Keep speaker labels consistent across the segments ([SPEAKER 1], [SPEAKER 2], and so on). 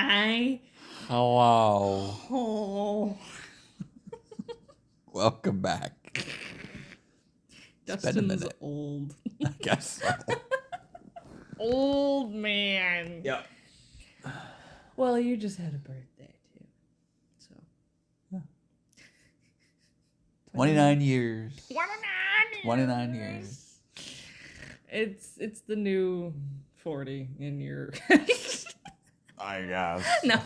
[SPEAKER 1] Hi.
[SPEAKER 2] Hello.
[SPEAKER 1] Oh.
[SPEAKER 2] Welcome back. It's been a
[SPEAKER 1] Dustin's
[SPEAKER 2] minute.
[SPEAKER 1] old.
[SPEAKER 2] I guess so.
[SPEAKER 1] Old man.
[SPEAKER 2] Yep.
[SPEAKER 1] Well, you just had a birthday, too. So.
[SPEAKER 2] Yeah. 29 years.
[SPEAKER 1] 29
[SPEAKER 2] years.
[SPEAKER 1] It's the new 40 in your...
[SPEAKER 2] I guess.
[SPEAKER 1] No.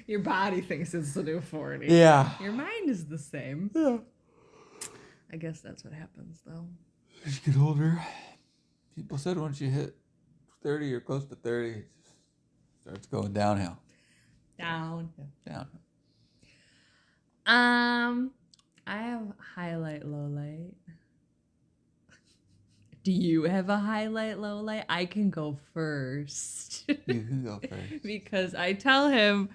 [SPEAKER 1] Your body thinks it's the new 40.
[SPEAKER 2] Yeah.
[SPEAKER 1] Your mind is the same.
[SPEAKER 2] Yeah.
[SPEAKER 1] I guess that's what happens, though.
[SPEAKER 2] As you get older, people said once you hit 30 or close to 30, it just starts going downhill.
[SPEAKER 1] Down. I have highlight, low light. Do you have a highlight, low light? I can go first.
[SPEAKER 2] You can go first.
[SPEAKER 1] Because I tell him,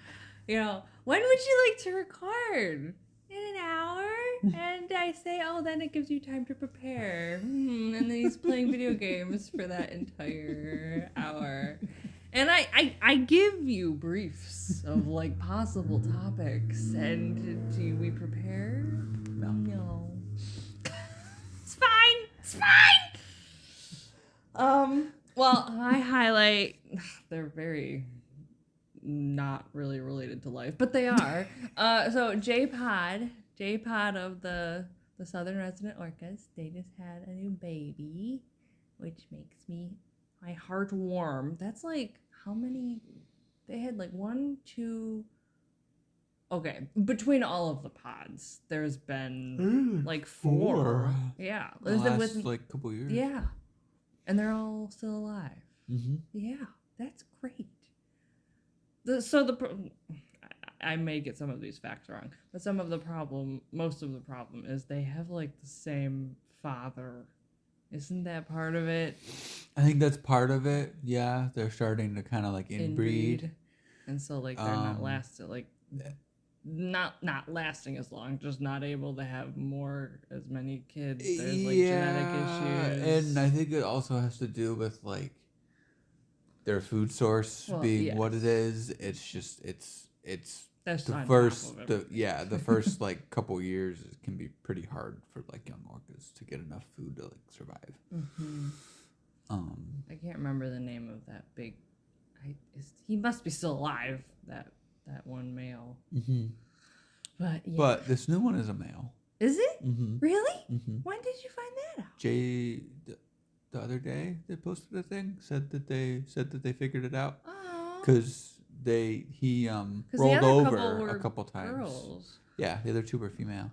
[SPEAKER 1] when would you like to record? In an hour? And I say, then it gives you time to prepare. And then he's playing video games for that entire hour. And I give you briefs of possible topics. And do we prepare? No. It's fine. Well, my highlight, they're very not really related to life, but they are. So J-Pod of the Southern Resident Orcas, they just had a new baby, which makes my heart warm. That's how many? They had 1, 2. Okay, between all of the pods, there's been 4. Yeah,
[SPEAKER 2] Last couple years.
[SPEAKER 1] Yeah, and they're all still alive.
[SPEAKER 2] Mm-hmm.
[SPEAKER 1] Yeah, that's great. I may get some of these facts wrong, but most of the problem is they have the same father. Isn't that part of it?
[SPEAKER 2] I think that's part of it. Yeah, they're starting to kind of inbreed.
[SPEAKER 1] And so they're not not lasting as long, just not able to have as many kids. There's genetic issues.
[SPEAKER 2] And I think it also has to do with their food source being what it is. It's just it's
[SPEAKER 1] that's
[SPEAKER 2] the first the first couple years it can be pretty hard for young orcas to get enough food to survive.
[SPEAKER 1] Mm-hmm. I can't remember the name of that big. He must be still alive. That one male.
[SPEAKER 2] Mm-hmm.
[SPEAKER 1] But yeah.
[SPEAKER 2] But this new one is a male.
[SPEAKER 1] Is it?
[SPEAKER 2] Mm-hmm.
[SPEAKER 1] Really?
[SPEAKER 2] Mm-hmm.
[SPEAKER 1] When did you find that out?
[SPEAKER 2] Jay, the other day they posted a thing, said that they figured it out.
[SPEAKER 1] Oh.
[SPEAKER 2] Because he rolled over a couple times.
[SPEAKER 1] Girls.
[SPEAKER 2] Yeah, the other 2 were female.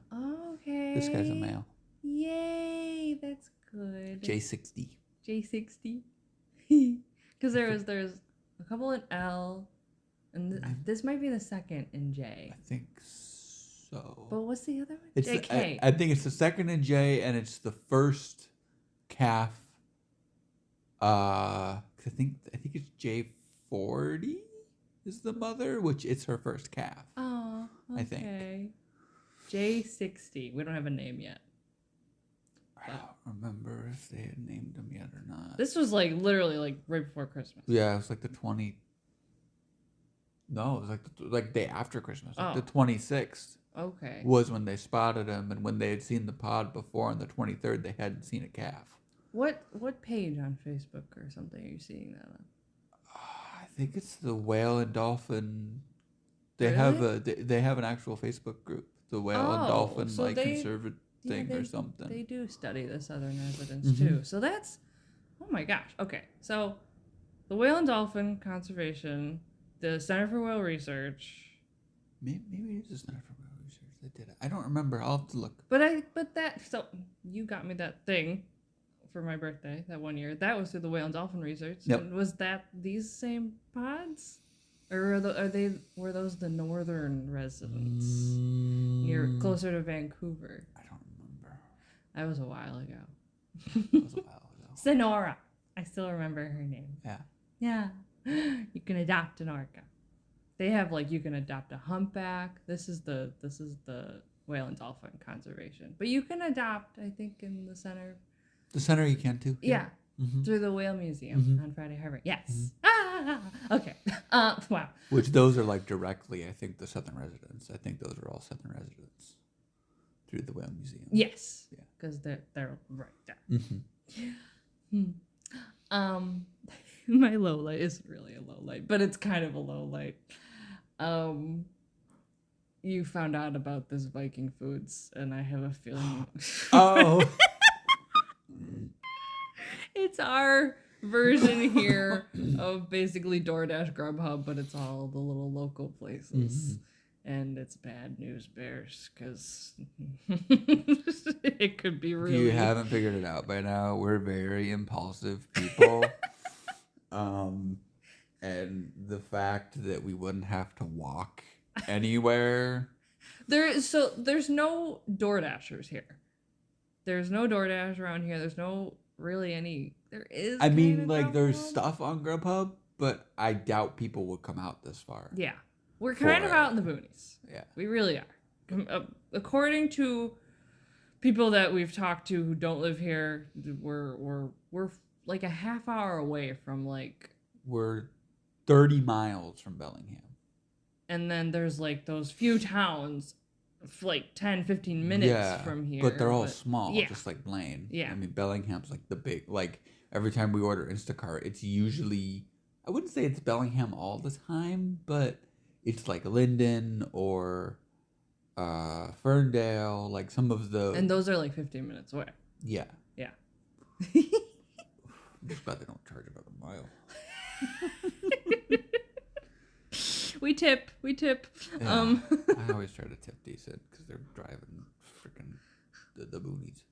[SPEAKER 1] Okay.
[SPEAKER 2] This guy's a male.
[SPEAKER 1] Yay, that's good.
[SPEAKER 2] J60.
[SPEAKER 1] Because there's a couple in L, and this might be the second in J.
[SPEAKER 2] I think so.
[SPEAKER 1] But what's the other one?
[SPEAKER 2] It's
[SPEAKER 1] JK.
[SPEAKER 2] I think it's the second in J, and it's the first calf. I think it's J40 is the mother, which it's her first calf.
[SPEAKER 1] Oh, okay.
[SPEAKER 2] I think.
[SPEAKER 1] J60. We don't have a name yet.
[SPEAKER 2] I don't remember if they had named him yet or not.
[SPEAKER 1] This was literally right before Christmas.
[SPEAKER 2] Yeah, it was the 20. No, it was the day after Christmas. The 26th.
[SPEAKER 1] Okay.
[SPEAKER 2] Was when they spotted him, and when they had seen the pod before on the 23rd, they hadn't seen a calf.
[SPEAKER 1] What page on Facebook or something are you seeing that on?
[SPEAKER 2] I think it's the Whale and Dolphin. They
[SPEAKER 1] Really?
[SPEAKER 2] they have an actual Facebook group, the Whale and Dolphin conservative thing or something.
[SPEAKER 1] They do study the Southern residents too. So that's, oh my gosh. Okay, so the Whale and Dolphin Conservation, the Center for Whale Research.
[SPEAKER 2] Maybe it's the Center for Whale Research that did it. I don't remember. I'll have to look.
[SPEAKER 1] So you got me that thing for my birthday that one year. That was through the Whale and Dolphin Research.
[SPEAKER 2] Yep.
[SPEAKER 1] And was that these same pods? Or were those the northern residents near closer to Vancouver?
[SPEAKER 2] I don't remember.
[SPEAKER 1] That was a while ago.
[SPEAKER 2] That was a while ago.
[SPEAKER 1] Sonora. I still remember her name.
[SPEAKER 2] Yeah.
[SPEAKER 1] Yeah. You can adopt an orca. They have you can adopt a humpback. This is the Whale and Dolphin Conservation. But you can adopt, I think, in the center.
[SPEAKER 2] The center you can too.
[SPEAKER 1] Yeah.
[SPEAKER 2] Mm-hmm.
[SPEAKER 1] Through the Whale Museum on Friday Harbor. Yes. Ah! Okay. Wow.
[SPEAKER 2] Which those are like directly, I think, the Southern residents. I think those are all Southern residents through the Whale Museum.
[SPEAKER 1] Yes.
[SPEAKER 2] Yeah.
[SPEAKER 1] Because they're right there.
[SPEAKER 2] Mm-hmm.
[SPEAKER 1] My low light isn't really a low light, but it's kind of a low light. You found out about this Viking Foods, and I have a feeling.
[SPEAKER 2] Oh.
[SPEAKER 1] It's our version here of basically DoorDash Grubhub, but it's all the little local places. And it's bad news bears because it could be really.
[SPEAKER 2] If you haven't figured it out by now, we're very impulsive people. And the fact that we wouldn't have to walk anywhere.
[SPEAKER 1] There's no DoorDashers here. There's no DoorDash around here. There's no really any. There is.
[SPEAKER 2] I mean, like,
[SPEAKER 1] Grubhub.
[SPEAKER 2] there's stuff on Grubhub, but I doubt people would come out this far.
[SPEAKER 1] Yeah, we're kind of out in the boonies.
[SPEAKER 2] Yeah,
[SPEAKER 1] we really are. According to people that we've talked to who don't live here, we're like a half hour away from like.
[SPEAKER 2] We're 30 miles from Bellingham.
[SPEAKER 1] And then there's like those few towns like 10, 15 minutes from here.
[SPEAKER 2] But they're all small,
[SPEAKER 1] yeah.
[SPEAKER 2] just like Blaine.
[SPEAKER 1] Yeah.
[SPEAKER 2] I mean, Bellingham's like the big, like every time we order Instacart, it's usually, I wouldn't say it's Bellingham all the time, but it's like Linden or Ferndale, like some of the.
[SPEAKER 1] And those are like 15 minutes away.
[SPEAKER 2] Yeah.
[SPEAKER 1] Yeah.
[SPEAKER 2] I'm just glad they don't charge about a mile.
[SPEAKER 1] We tip.
[SPEAKER 2] Yeah, I always try to tip decent because they're driving freaking the boonies.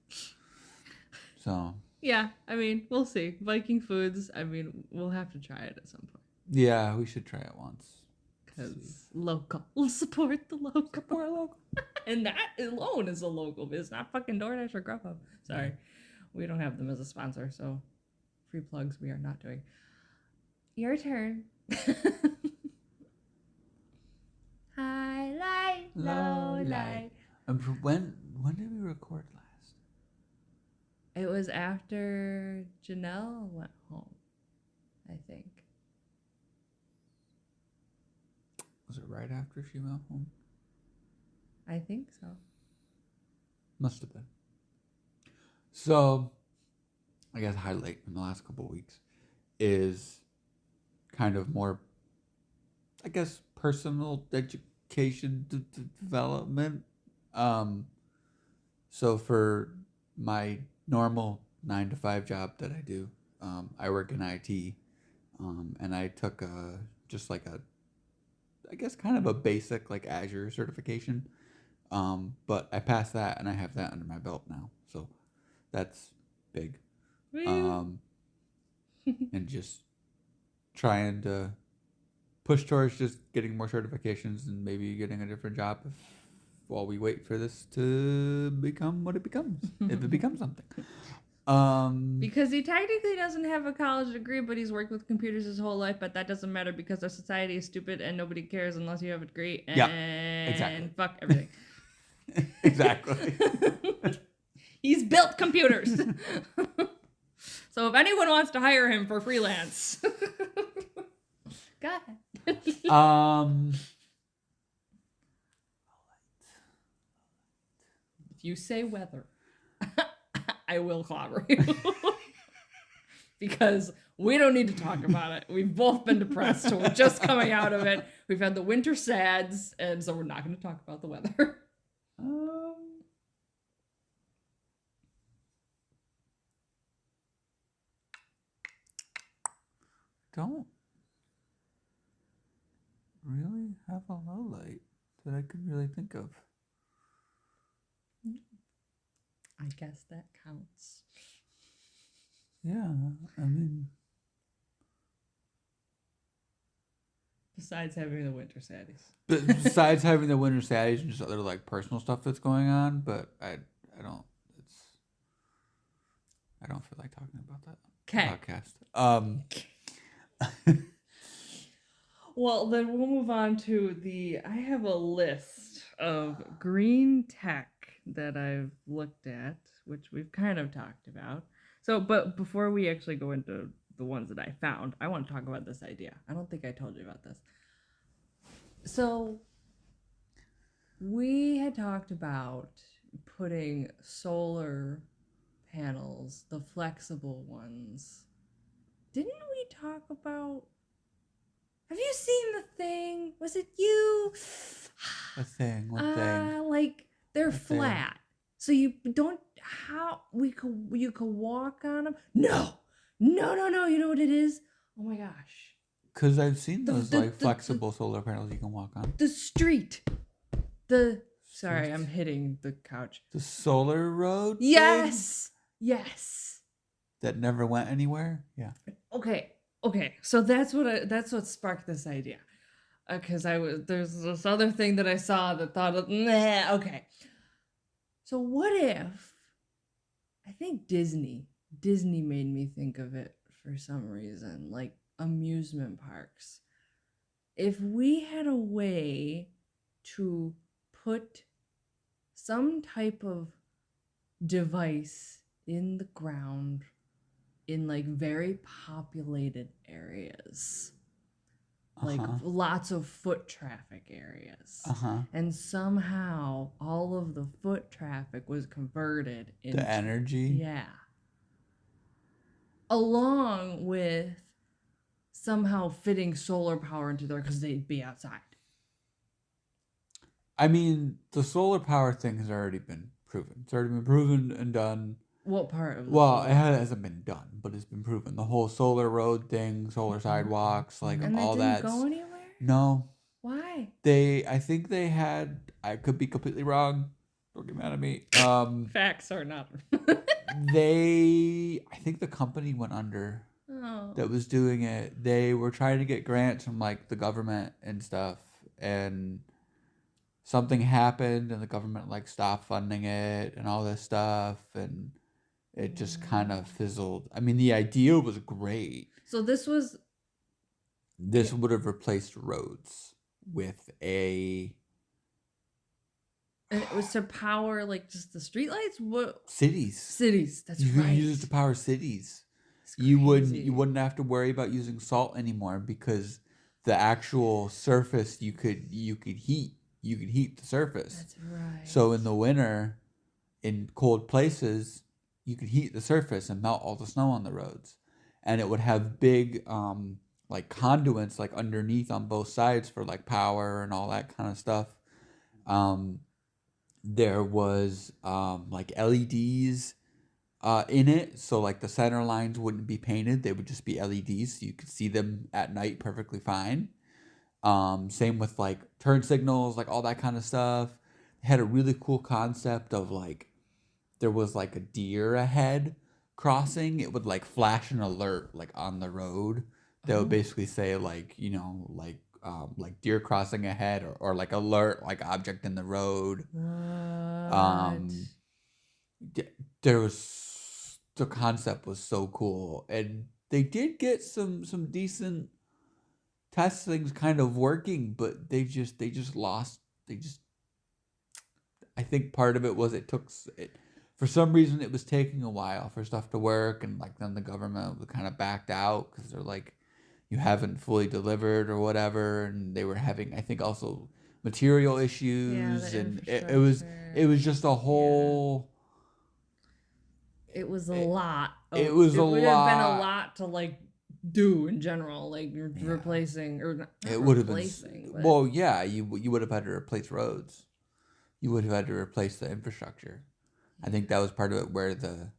[SPEAKER 2] So.
[SPEAKER 1] Yeah, I mean, we'll see. Viking Foods, I mean, we'll have to try it at some point.
[SPEAKER 2] Yeah, we should try it once.
[SPEAKER 1] Because local. We'll support the local. Support local. And that alone is a local. It's not fucking DoorDash or Grubhub. Sorry. We don't have them as a sponsor, so free plugs we are not doing. Your turn. Highlight, low light.
[SPEAKER 2] When did we record last?
[SPEAKER 1] It was after Janelle went home, I think.
[SPEAKER 2] Was it right after she went home?
[SPEAKER 1] I think so.
[SPEAKER 2] Must have been. So, I guess highlight in the last couple of weeks is kind of more, I guess, personal education development. So for my normal 9-to-5 job that I do, I work in IT, and I took I guess kind of a basic like Azure certification, but I passed that and I have that under my belt now, so that's big. And just trying to push towards just getting more certifications and maybe getting a different job while we wait for this to become what it becomes, if it becomes something.
[SPEAKER 1] Because he technically doesn't have a college degree, but he's worked with computers his whole life, but that doesn't matter because our society is stupid and nobody cares unless you have a degree. And
[SPEAKER 2] exactly.
[SPEAKER 1] Fuck everything.
[SPEAKER 2] Exactly.
[SPEAKER 1] He's built computers. So if anyone wants to hire him for freelance, go ahead. If you say weather, I will clobber you. Because we don't need to talk about it. We've both been depressed, so we're just coming out of it. We've had the winter sads, and so we're not going to talk about the weather.
[SPEAKER 2] Don't really have a low light that I can really think of.
[SPEAKER 1] I guess that counts.
[SPEAKER 2] Yeah, I mean...
[SPEAKER 1] Besides having the winter saddies.
[SPEAKER 2] Besides having the winter saddies and just other like personal stuff that's going on, but I don't feel like talking about that podcast.
[SPEAKER 1] Well, then we'll move on to I have a list of green tech that I've looked at, which we've kind of talked about. So, but before we actually go into the ones that I found. I want to talk about this idea. I don't think I told you about this. So we had talked about putting solar panels, the flexible ones. Didn't we talk about? Have you seen the thing? Was it you?
[SPEAKER 2] What thing? What thing?
[SPEAKER 1] Like they're
[SPEAKER 2] What thing?
[SPEAKER 1] flat, so you don't. How you could walk on them? No. You know what it is? Oh my gosh.
[SPEAKER 2] Because I've seen those flexible solar panels you can walk on.
[SPEAKER 1] The street. Sorry, I'm hitting the couch.
[SPEAKER 2] The solar road?
[SPEAKER 1] Yes.
[SPEAKER 2] Thing?
[SPEAKER 1] Yes.
[SPEAKER 2] That never went anywhere? Yeah.
[SPEAKER 1] Okay. So that's what sparked this idea. Because there's this other thing that I saw that thought of, nah, okay. So what if, I think Disney made me think of it for some reason, like amusement parks. If we had a way to put some type of device in the ground in like very populated areas, like lots of foot traffic areas, and somehow all of the foot traffic was converted into
[SPEAKER 2] the energy.
[SPEAKER 1] Yeah. Along with somehow fitting solar power into there because they'd be outside.
[SPEAKER 2] I mean, the solar power thing has already been proven. It's already been proven and done.
[SPEAKER 1] What part of
[SPEAKER 2] it hasn't been done, but it's been proven. The whole solar road thing, solar sidewalks, like
[SPEAKER 1] and
[SPEAKER 2] all
[SPEAKER 1] that.
[SPEAKER 2] that.
[SPEAKER 1] Didn't go anywhere?
[SPEAKER 2] No.
[SPEAKER 1] Why?
[SPEAKER 2] I think they had. I could be completely wrong. Don't get mad at me.
[SPEAKER 1] Facts are not.
[SPEAKER 2] I think the company went under.
[SPEAKER 1] Oh.
[SPEAKER 2] That was doing it. They were trying to get grants from like the government and stuff, and something happened, and the government like stopped funding it and all this stuff, and it just kind of fizzled. I mean, the idea was great.
[SPEAKER 1] So this
[SPEAKER 2] would have replaced roads with a.
[SPEAKER 1] And it was to power like just the streetlights. What
[SPEAKER 2] cities?
[SPEAKER 1] That's
[SPEAKER 2] you
[SPEAKER 1] right.
[SPEAKER 2] You could use it to power cities. You wouldn't have to worry about using salt anymore because the actual surface you could heat. You could heat the surface.
[SPEAKER 1] That's right.
[SPEAKER 2] So in the winter, in cold places, you could heat the surface and melt all the snow on the roads, and it would have big like conduits like underneath on both sides for like power and all that kind of stuff. There was like LEDs in it, so like the center lines wouldn't be painted; they would just be LEDs, so you could see them at night perfectly fine. Same with like turn signals, like all that kind of stuff. It had a really cool concept of like there was like a deer ahead crossing. It would like flash an alert like on the road that would basically say like like deer crossing ahead or like alert like object in the road.
[SPEAKER 1] What?
[SPEAKER 2] The concept was so cool, and they did get some decent test things kind of working, but they just lost. I think part of it was for some reason it was taking a while for stuff to work, and like then the government kind of backed out because they're like, you haven't fully delivered or whatever, and they were having I think also material issues, and it was just a whole.
[SPEAKER 1] It was a lot.
[SPEAKER 2] It would have
[SPEAKER 1] been a lot to like do in general, like replacing or not
[SPEAKER 2] it would have
[SPEAKER 1] been.
[SPEAKER 2] But... Well, yeah, you would have had to replace roads. You would have had to replace the infrastructure. I think that was part of it where the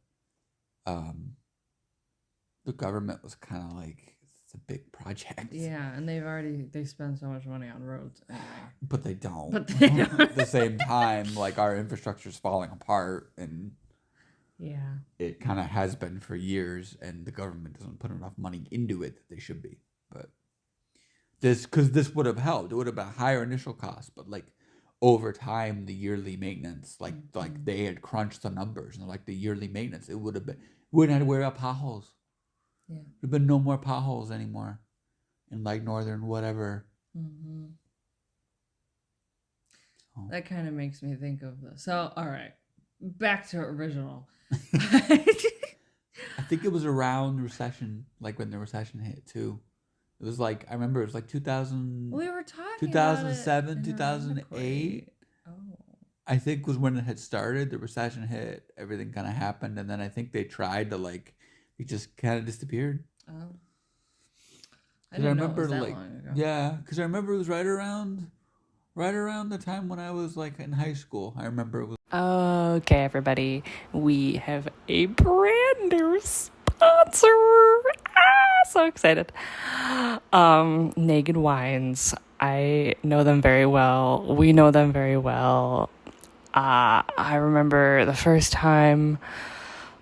[SPEAKER 2] government was kind of like, it's a big project.
[SPEAKER 1] Yeah, and they spend so much money on roads anyway.
[SPEAKER 2] But they don't. At the same time, like our infrastructure's falling apart, and
[SPEAKER 1] yeah,
[SPEAKER 2] it kind of has been for years, and the government doesn't put enough money into it that they should be. But this would have helped. It would have been a higher initial cost, but like over time, the yearly maintenance, like they had crunched the numbers, and like the yearly maintenance, it would have been, we wouldn't have to worry about potholes.
[SPEAKER 1] Yeah,
[SPEAKER 2] there'd been no more potholes anymore, in like northern whatever.
[SPEAKER 1] Mm-hmm. Oh. That kind of makes me think of this. So, all right, back to original.
[SPEAKER 2] I think it was around recession, like when the recession hit too. It was like, I remember it was like 2000,
[SPEAKER 1] We were talking about it
[SPEAKER 2] 2007,
[SPEAKER 1] in
[SPEAKER 2] 2008.
[SPEAKER 1] Oh.
[SPEAKER 2] I think was when it had started. The recession hit, everything kind of happened, and then I think they tried to like, it just kind of disappeared.
[SPEAKER 1] Oh. I
[SPEAKER 2] 'Cause
[SPEAKER 1] didn't know it
[SPEAKER 2] remember
[SPEAKER 1] was that
[SPEAKER 2] like,
[SPEAKER 1] long ago.
[SPEAKER 2] yeah, because I remember it was right around the time when I was like in high school. I remember it was.
[SPEAKER 3] Okay, everybody, we have a brand new sponsor. So excited. Naked Wines. I know them very well. We know them very well. I remember the first time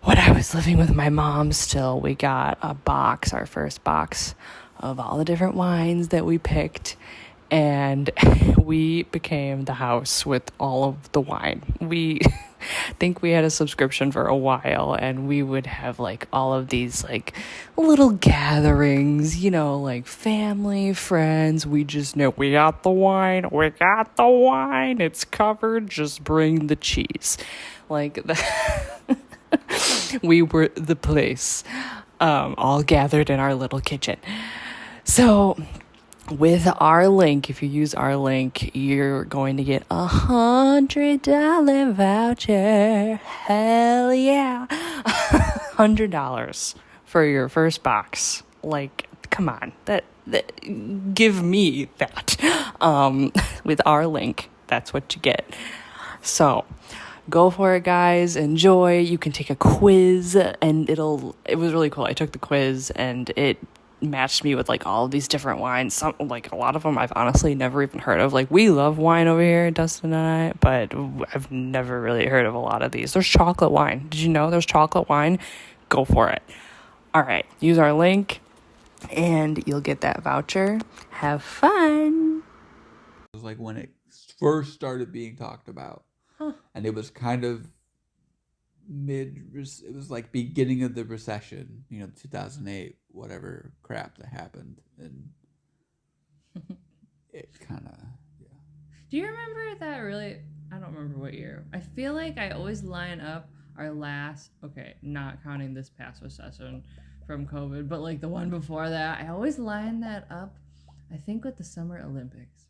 [SPEAKER 3] when I was living with my mom still, we got our first box of all the different wines that we picked. And we became the house with all of the wine. We think we had a subscription for a while, and we would have like all of these like little gatherings, you know, like family, friends. We just know we got the wine, it's covered, just bring the cheese. Like that. We were the place, all gathered in our little kitchen. So with our link, if you use our link, you're going to get $100 voucher. Hell yeah. $100 for your first box. Like, come on, that give me that. With our link, that's what you get. So go for it, guys. Enjoy. You can take a quiz, and it was really cool. I took the quiz, and it matched me with like all of these different wines. Some, like a lot of them I've honestly never even heard of. Like, we love wine over here, Dustin and I, but I've never really heard of a lot of these. There's chocolate wine. Did you know there's chocolate wine? Go for it. All right, use our link and you'll get that voucher. Have fun.
[SPEAKER 2] It was like when it first started being talked about. And it was kind of it was like beginning of the recession, 2008, whatever crap that happened. And it kind of, yeah.
[SPEAKER 1] Do you remember that really? I don't remember what year. I feel like I always line up our last, okay, not counting this past recession from COVID, but like the one before that, I always line that up, I think, with the Summer Olympics.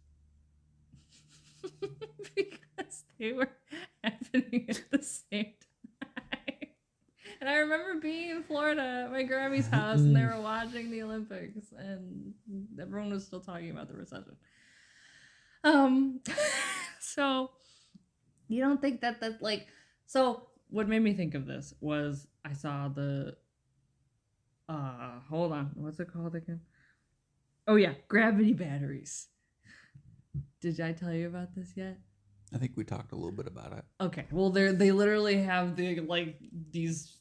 [SPEAKER 1] Because they were happening at the same time. And I remember being in Florida at my Grammy's house, and they were watching the Olympics, and everyone was still talking about the recession. So you don't think that like, so what made me think of this was I saw the hold on, what's it called again? Oh yeah, gravity batteries. Did I tell you about this yet?
[SPEAKER 2] I think we talked a little bit about it.
[SPEAKER 1] Okay, well they literally have these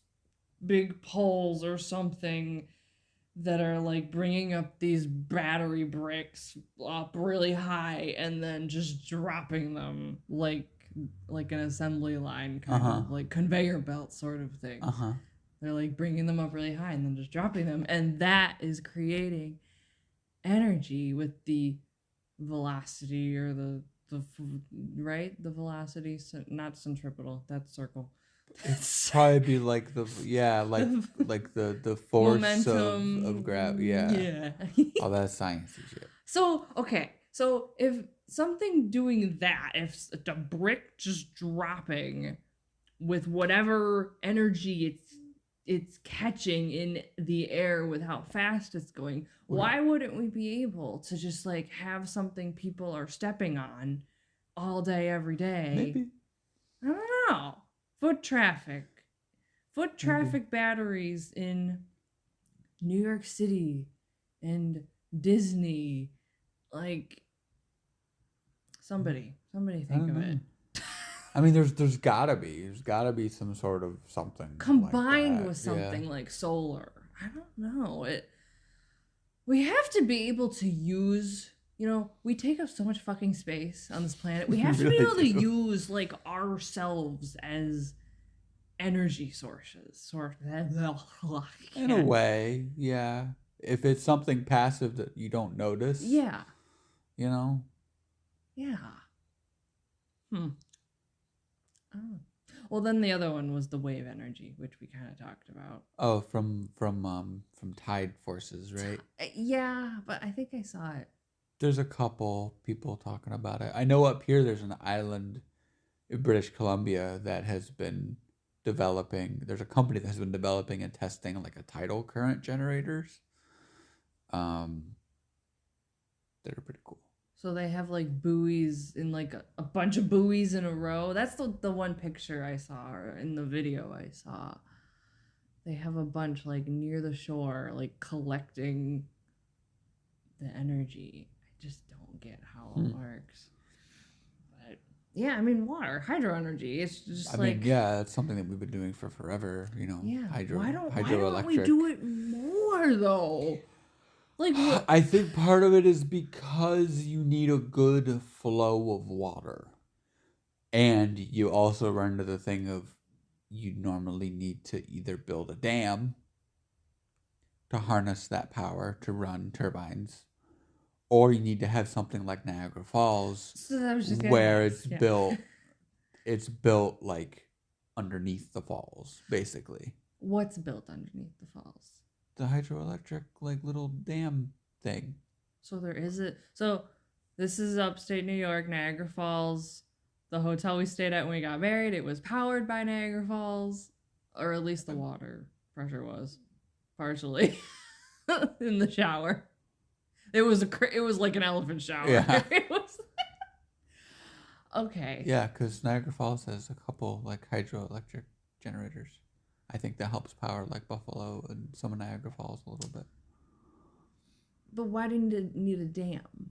[SPEAKER 1] big poles or something that are like bringing up these battery bricks up really high and then just dropping them like an assembly line kind of like conveyor belt sort of thing. They're like bringing them up really high and then just dropping them, and that is creating energy with the velocity or the velocity, not centripetal, that's circle.
[SPEAKER 2] It's probably be like the force
[SPEAKER 1] momentum
[SPEAKER 2] of gravity. Yeah. All that science shit.
[SPEAKER 1] So okay, so if something doing that, if a brick just dropping with whatever energy it's catching in the air with how fast it's going, why wouldn't we be able to just like have something people are stepping on all day, every day?
[SPEAKER 2] Maybe.
[SPEAKER 1] I don't know. Foot traffic batteries in New York City and Disney. Like, somebody think of it.
[SPEAKER 2] I mean, there's gotta be some sort of something
[SPEAKER 1] combined
[SPEAKER 2] like
[SPEAKER 1] with something like solar. I don't know. We have to be able to use, we take up so much fucking space on this planet. We have to be able to use like ourselves as energy sources,
[SPEAKER 2] in a way, yeah. If it's something passive that you don't notice,
[SPEAKER 1] yeah.
[SPEAKER 2] Yeah.
[SPEAKER 1] Oh. Well, then the other one was the wave energy, which we kind of talked about.
[SPEAKER 2] Oh, from tide forces, right?
[SPEAKER 1] Yeah, but I think I saw it.
[SPEAKER 2] There's a couple people talking about it. I know up here there's an island in British Columbia that has been developing. There's a company that has been developing and testing like a tidal current generators. That are pretty cool.
[SPEAKER 1] So they have like buoys in like a bunch of buoys in a row. That's the one picture I saw, or in the video I saw. They have a bunch like near the shore, like collecting the energy. I just don't get how it works. But yeah, I mean, water, hydro energy. It's just
[SPEAKER 2] yeah, it's something that we've been doing for forever. You know,
[SPEAKER 1] yeah. Why don't
[SPEAKER 2] hydroelectric.
[SPEAKER 1] we do it more though? Like what?
[SPEAKER 2] I think part of it is because you need a good flow of water. And you also run into the thing of you normally need to either build a dam to harness that power to run turbines, or you need to have something like Niagara Falls where it's built like underneath the falls, basically.
[SPEAKER 1] What's built underneath the falls?
[SPEAKER 2] The hydroelectric like little dam thing.
[SPEAKER 1] So this is upstate New York, Niagara Falls. The hotel we stayed at when we got married, it was powered by Niagara Falls, or at least the water pressure was partially in the shower. It was like an elephant shower.
[SPEAKER 2] Yeah.
[SPEAKER 1] It was okay.
[SPEAKER 2] Yeah, because Niagara Falls has a couple like hydroelectric generators. I think that helps power like Buffalo and some of Niagara Falls a little bit.
[SPEAKER 1] But why didn't it need a dam?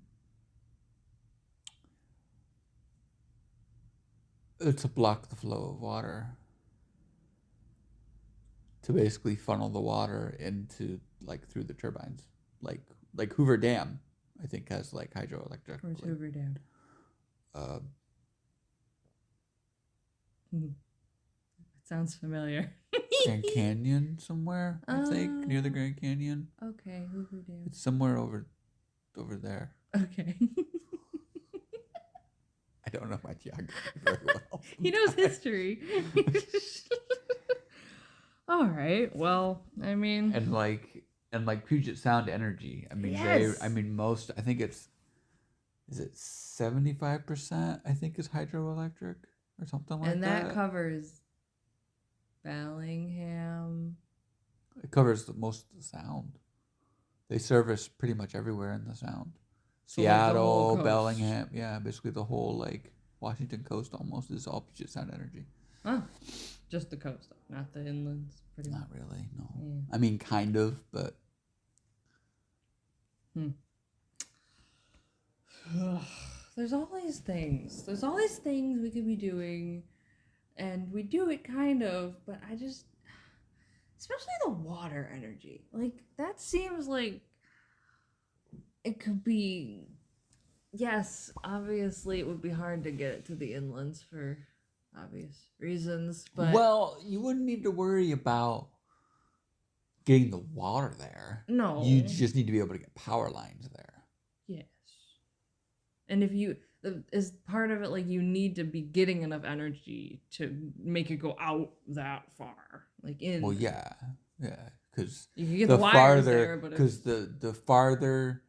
[SPEAKER 2] To block the flow of water. To basically funnel the water into like through the turbines. Like Hoover Dam, I think has like hydroelectric.
[SPEAKER 1] Where's Hoover Dam? It sounds familiar.
[SPEAKER 2] Grand Canyon somewhere, I think, near the Grand Canyon.
[SPEAKER 1] Okay, Hoover Dam.
[SPEAKER 2] It's somewhere over there.
[SPEAKER 1] Okay.
[SPEAKER 2] I don't know my geography very well.
[SPEAKER 1] He knows history. All right. Well, I mean,
[SPEAKER 2] and like Puget Sound Energy. I mean,
[SPEAKER 1] yes.
[SPEAKER 2] most. I think is it 75%? I think is hydroelectric or something like that.
[SPEAKER 1] And that covers Bellingham.
[SPEAKER 2] It covers most of the Sound. They service pretty much everywhere in the Sound. So Seattle, like Bellingham, yeah, basically the whole like Washington coast almost is all Puget Sound Energy.
[SPEAKER 1] Huh. Just the coast, not the inlands. Pretty
[SPEAKER 2] not much. Really, no.
[SPEAKER 1] Yeah.
[SPEAKER 2] I mean, kind of, but.
[SPEAKER 1] There's all these things. There's all these things we could be doing, and we do it kind of, but I just, especially the water energy, like that seems like it could be. Yes, obviously it would be hard to get it to the inlands for obvious reasons, but
[SPEAKER 2] well, you wouldn't need to worry about getting the water there.
[SPEAKER 1] No,
[SPEAKER 2] you just need to be able to get power lines there.
[SPEAKER 1] Yes, and if you is part of it, like you need to be getting enough energy to make it go out that far, like in.
[SPEAKER 2] Well, yeah, because
[SPEAKER 1] you can get the wires there, but
[SPEAKER 2] because the farther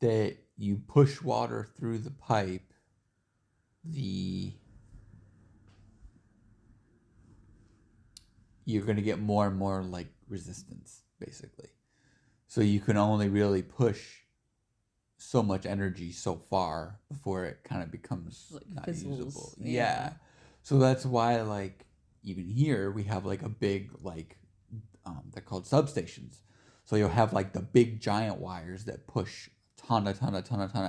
[SPEAKER 2] that you push water through the pipe, you're going to get more and more like resistance, basically. So you can only really push so much energy so far before it kind of becomes like not usable. Yeah. So that's why, like, even here we have like a big like they're called substations. So you'll have like the big giant wires that push ton of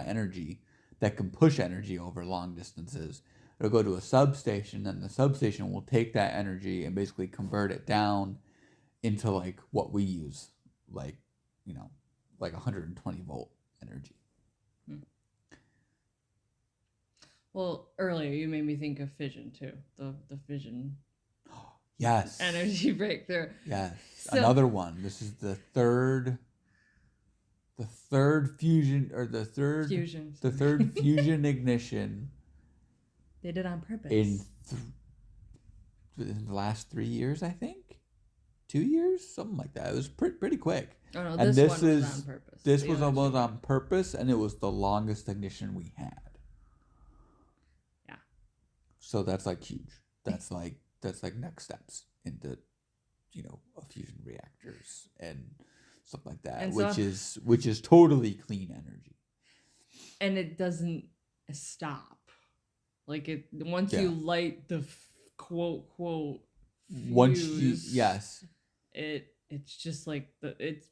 [SPEAKER 2] energy that can push energy over long distances. It'll go to a substation, and the substation will take that energy and basically convert it down into like what we use, like, you know, like 120 volt energy.
[SPEAKER 1] Well, earlier you made me think of fission too. The fission.
[SPEAKER 2] Yes.
[SPEAKER 1] Energy breakthrough.
[SPEAKER 2] Yes. So, another one. This is the third fusion, or the third
[SPEAKER 1] fusion.
[SPEAKER 2] The third fusion ignition.
[SPEAKER 1] They did on purpose.
[SPEAKER 2] In within the last 3 years, I think. 2 years, something like that. It was pretty quick.
[SPEAKER 1] Oh no,
[SPEAKER 2] And
[SPEAKER 1] this one was on purpose.
[SPEAKER 2] This
[SPEAKER 1] The
[SPEAKER 2] was
[SPEAKER 1] energy
[SPEAKER 2] almost
[SPEAKER 1] one.
[SPEAKER 2] on purpose, and it was the longest ignition we had.
[SPEAKER 1] Yeah.
[SPEAKER 2] So that's like huge. That's like next steps into, fusion reactors and stuff like that,
[SPEAKER 1] And
[SPEAKER 2] which is totally clean energy.
[SPEAKER 1] And it doesn't stop. Like it once
[SPEAKER 2] Yeah.
[SPEAKER 1] you light the quote fuse,
[SPEAKER 2] Once you yes,
[SPEAKER 1] it's just like it's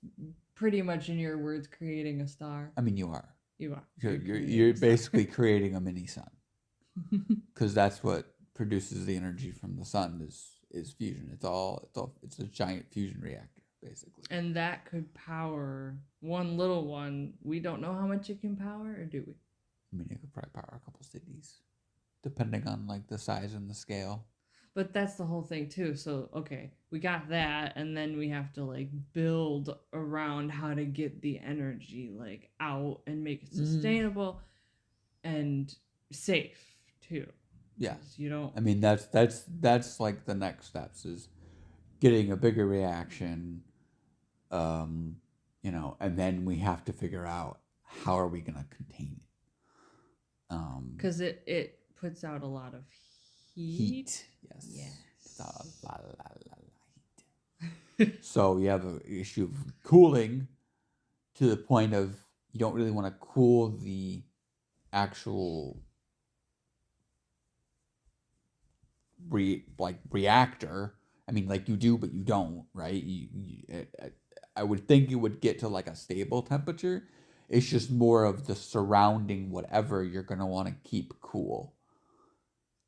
[SPEAKER 1] pretty much, in your words, creating a star.
[SPEAKER 2] I mean you are.
[SPEAKER 1] You are.
[SPEAKER 2] You're basically creating a mini sun, because that's what produces the energy from the sun is fusion. It's a giant fusion reactor basically.
[SPEAKER 1] And that could power one little one. We don't know how much it can power, or do we?
[SPEAKER 2] I mean, it could probably power a couple cities, depending on like the size and the scale.
[SPEAKER 1] But that's the whole thing too. So okay, we got that, and then we have to like build around how to get the energy like out and make it sustainable and safe too.
[SPEAKER 2] Yeah,
[SPEAKER 1] you don't.
[SPEAKER 2] I mean, that's like the next steps is getting a bigger reaction, and then we have to figure out how are we going to contain it.
[SPEAKER 1] Because it puts out a lot of heat.
[SPEAKER 2] Yes.
[SPEAKER 1] Yes.
[SPEAKER 2] It's a lot of heat. So you have an issue of cooling to the point of you don't really want to cool the actual reactor. I mean, like you do, but you don't, right? I would think you would get to like a stable temperature. It's just more of the surrounding whatever you're going to want to keep cool.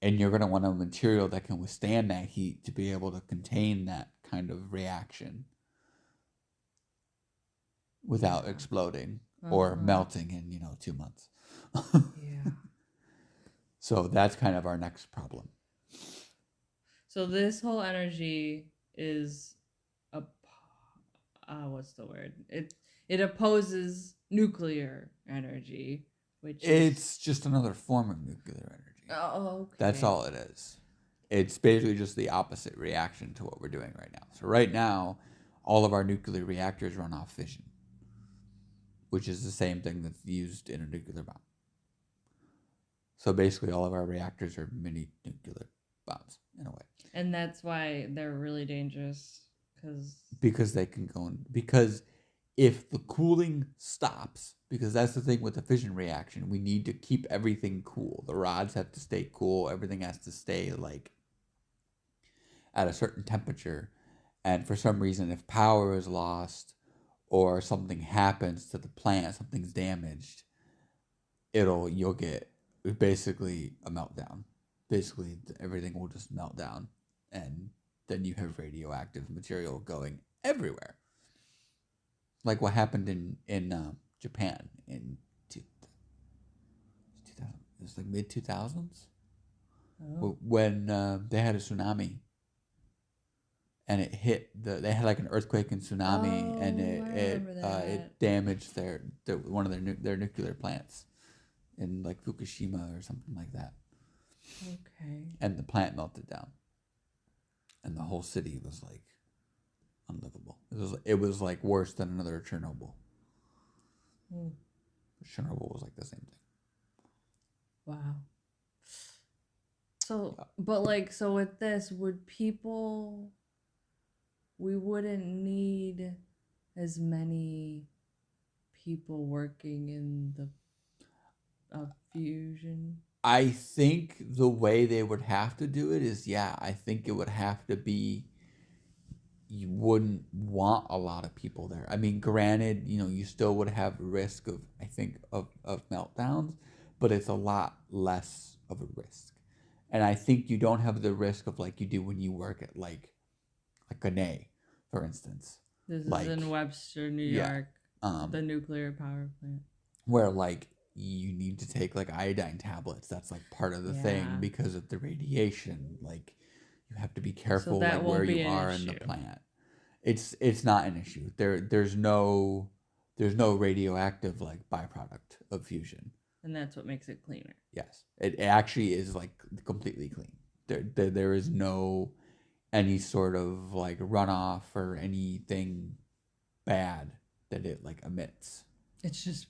[SPEAKER 2] And you're going to want a material that can withstand that heat to be able to contain that kind of reaction without exploding or melting in, 2 months.
[SPEAKER 1] Yeah.
[SPEAKER 2] So that's kind of our next problem.
[SPEAKER 1] So this whole energy is what's the word? It opposes nuclear energy, which
[SPEAKER 2] it's just another form of nuclear energy.
[SPEAKER 1] Oh, okay.
[SPEAKER 2] That's all it is. It's basically just the opposite reaction to what we're doing right now. So right now, all of our nuclear reactors run off fission, which is the same thing that's used in a nuclear bomb. So basically, all of our reactors are mini nuclear bombs in a way.
[SPEAKER 1] And that's why they're really dangerous,
[SPEAKER 2] because they can go in. Because if the cooling stops, because that's the thing with the fission reaction, we need to keep everything cool. The rods have to stay cool. Everything has to stay like at a certain temperature. And for some reason, if power is lost or something happens to the plant, something's damaged, you'll get basically a meltdown. Basically, everything will just melt down, and then you have radioactive material going everywhere. Like what happened in Japan in 2000. It was like mid 2000s when they had a tsunami, and it hit they had like an earthquake and tsunami, and it damaged one of their nuclear plants in like Fukushima or something like that.
[SPEAKER 1] Okay.
[SPEAKER 2] And the plant melted down, and the whole city was like unlivable. It was like worse than another Chernobyl. Chernobyl was like the same thing.
[SPEAKER 1] Wow. So, but like, so with this, we wouldn't need as many people working in the fusion.
[SPEAKER 2] I think the way they would have to do it is, I think it would have to be, you wouldn't want a lot of people there. I mean, granted, you still would have risk of meltdowns, but it's a lot less of a risk. And I think you don't have the risk of like you do when you work at like Gannett, for instance.
[SPEAKER 1] This is in Webster, New York, the nuclear power plant.
[SPEAKER 2] Where like you need to take like iodine tablets. That's like part of the thing because of the radiation. Like you have to be careful like where you are in the plant. It's not an issue. There's no radioactive like byproduct of fusion.
[SPEAKER 1] And that's what makes it cleaner.
[SPEAKER 2] Yes, it actually is like completely clean. There is no. any sort of like runoff or anything bad that it like emits.
[SPEAKER 1] It's just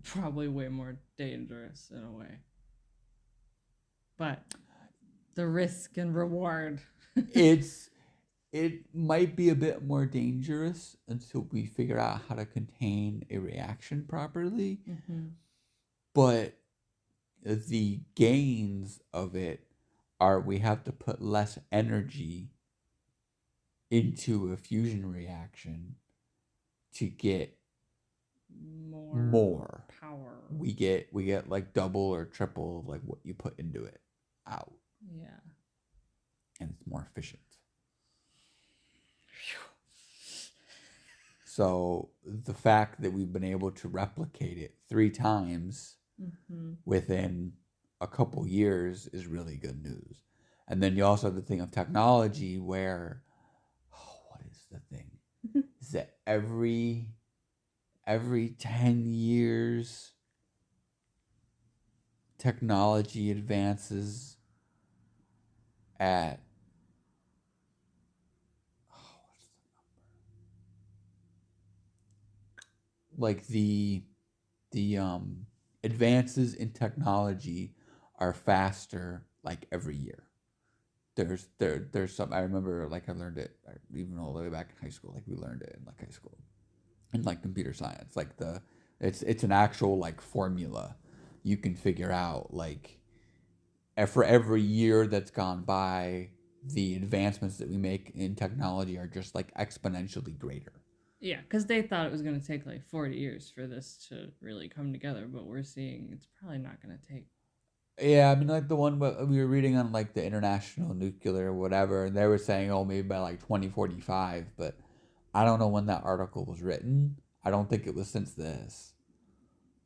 [SPEAKER 1] probably way more dangerous in a way. But the risk and reward.
[SPEAKER 2] It might be a bit more dangerous until we figure out how to contain a reaction properly.
[SPEAKER 1] Mm-hmm.
[SPEAKER 2] But the gains of it are we have to put less energy into a fusion reaction to get more
[SPEAKER 1] power.
[SPEAKER 2] We get like double or triple of like what you put into it out.
[SPEAKER 1] Yeah.
[SPEAKER 2] And it's more efficient. So the fact that we've been able to replicate it 3 times within a couple years is really good news. And then you also have the thing of technology where, what is the thing? Is that every 10 years, technology advances at, what's the number? Like the advances in technology are faster like every year. There's some, I remember like I learned it even all the way back in high school, like we learned it in like high school in like computer science, like it's an actual like formula you can figure out, like for every year that's gone by, the advancements that we make in technology are just like exponentially greater.
[SPEAKER 1] Yeah, because they thought it was going to take like 40 years for this to really come together, but we're seeing it's probably not going to take.
[SPEAKER 2] Yeah, I mean, like the one we were reading on like the International Nuclear whatever, and they were saying, oh, maybe by like 2045, but I don't know when that article was written. I don't think it was since this.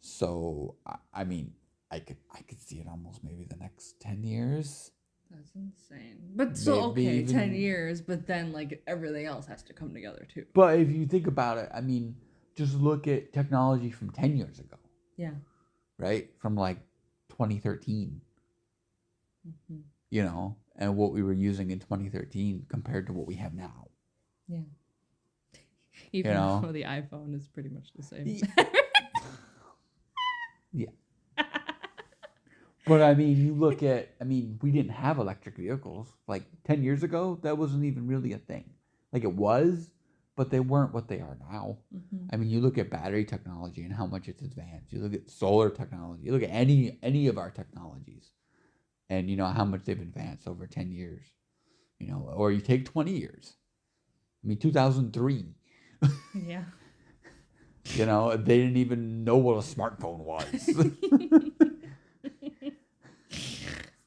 [SPEAKER 2] So, I mean, I could see it almost maybe the next 10 years.
[SPEAKER 1] That's insane. But so, okay, 10 years, but then like everything else has to come together too.
[SPEAKER 2] But if you think about it, I mean, just look at technology from 10 years ago.
[SPEAKER 1] Yeah.
[SPEAKER 2] Right? From like 2013. Mm-hmm. You know, and what we were using in 2013 compared to what we have now.
[SPEAKER 1] Yeah. Even though the iPhone is pretty much the same.
[SPEAKER 2] Yeah. But I mean, you look at, we didn't have electric vehicles. Like 10 years ago, that wasn't even really a thing. Like it was, but they weren't what they are now. Mm-hmm. I mean, you look at battery technology and how much it's advanced. You look at solar technology. You look at any of our technologies and, you know, how much they've advanced over 10 years. You know, or you take 20 years. 2003.
[SPEAKER 1] Yeah.
[SPEAKER 2] You know, they didn't even know what a smartphone was.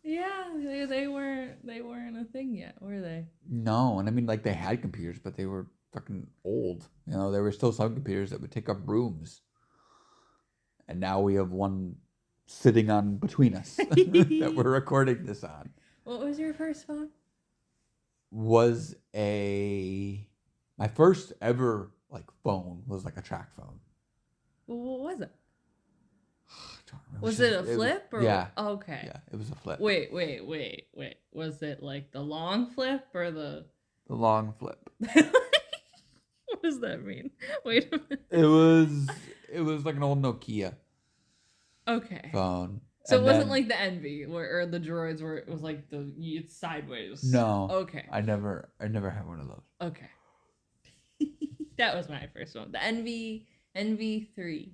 [SPEAKER 1] Yeah, they weren't a thing yet, were they?
[SPEAKER 2] No, and I mean, like they had computers, but they were fucking old. You know, there were still some computers that would take up rooms, and now we have one sitting on between us that we're recording this on.
[SPEAKER 1] What was your first phone?
[SPEAKER 2] My first ever like phone was like a track phone.
[SPEAKER 1] Well, what was it?
[SPEAKER 2] Was
[SPEAKER 1] it a flip or
[SPEAKER 2] yeah?
[SPEAKER 1] Okay.
[SPEAKER 2] Yeah, it was a flip.
[SPEAKER 1] Wait. Was it like the long flip or the
[SPEAKER 2] long flip?
[SPEAKER 1] What does that mean? Wait a minute.
[SPEAKER 2] It was like an old Nokia.
[SPEAKER 1] Okay.
[SPEAKER 2] Phone.
[SPEAKER 1] So it wasn't like the Envy or the Droids where it was like it's sideways.
[SPEAKER 2] No.
[SPEAKER 1] Okay.
[SPEAKER 2] I never had one of those.
[SPEAKER 1] Okay. That was my first one. The NV3.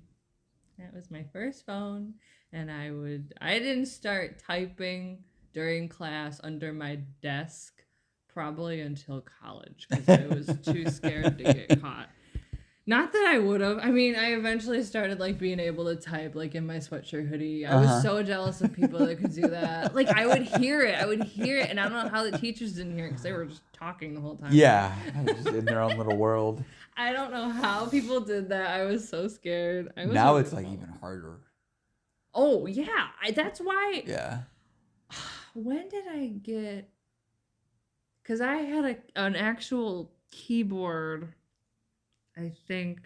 [SPEAKER 1] That was my first phone, and I didn't start typing during class under my desk probably until college because I was too scared to get caught. Not that I would have. I mean, I eventually started like being able to type like in my sweatshirt hoodie. I was so jealous of people that could do that. Like I would hear it, and I don't know how the teachers didn't hear it because they were just talking the whole time.
[SPEAKER 2] Yeah, just in their own little world.
[SPEAKER 1] I don't know how people did that. I was so scared.
[SPEAKER 2] Now it's like even harder.
[SPEAKER 1] Oh yeah, that's why.
[SPEAKER 2] Yeah.
[SPEAKER 1] When did I get? Because I had an actual keyboard. I think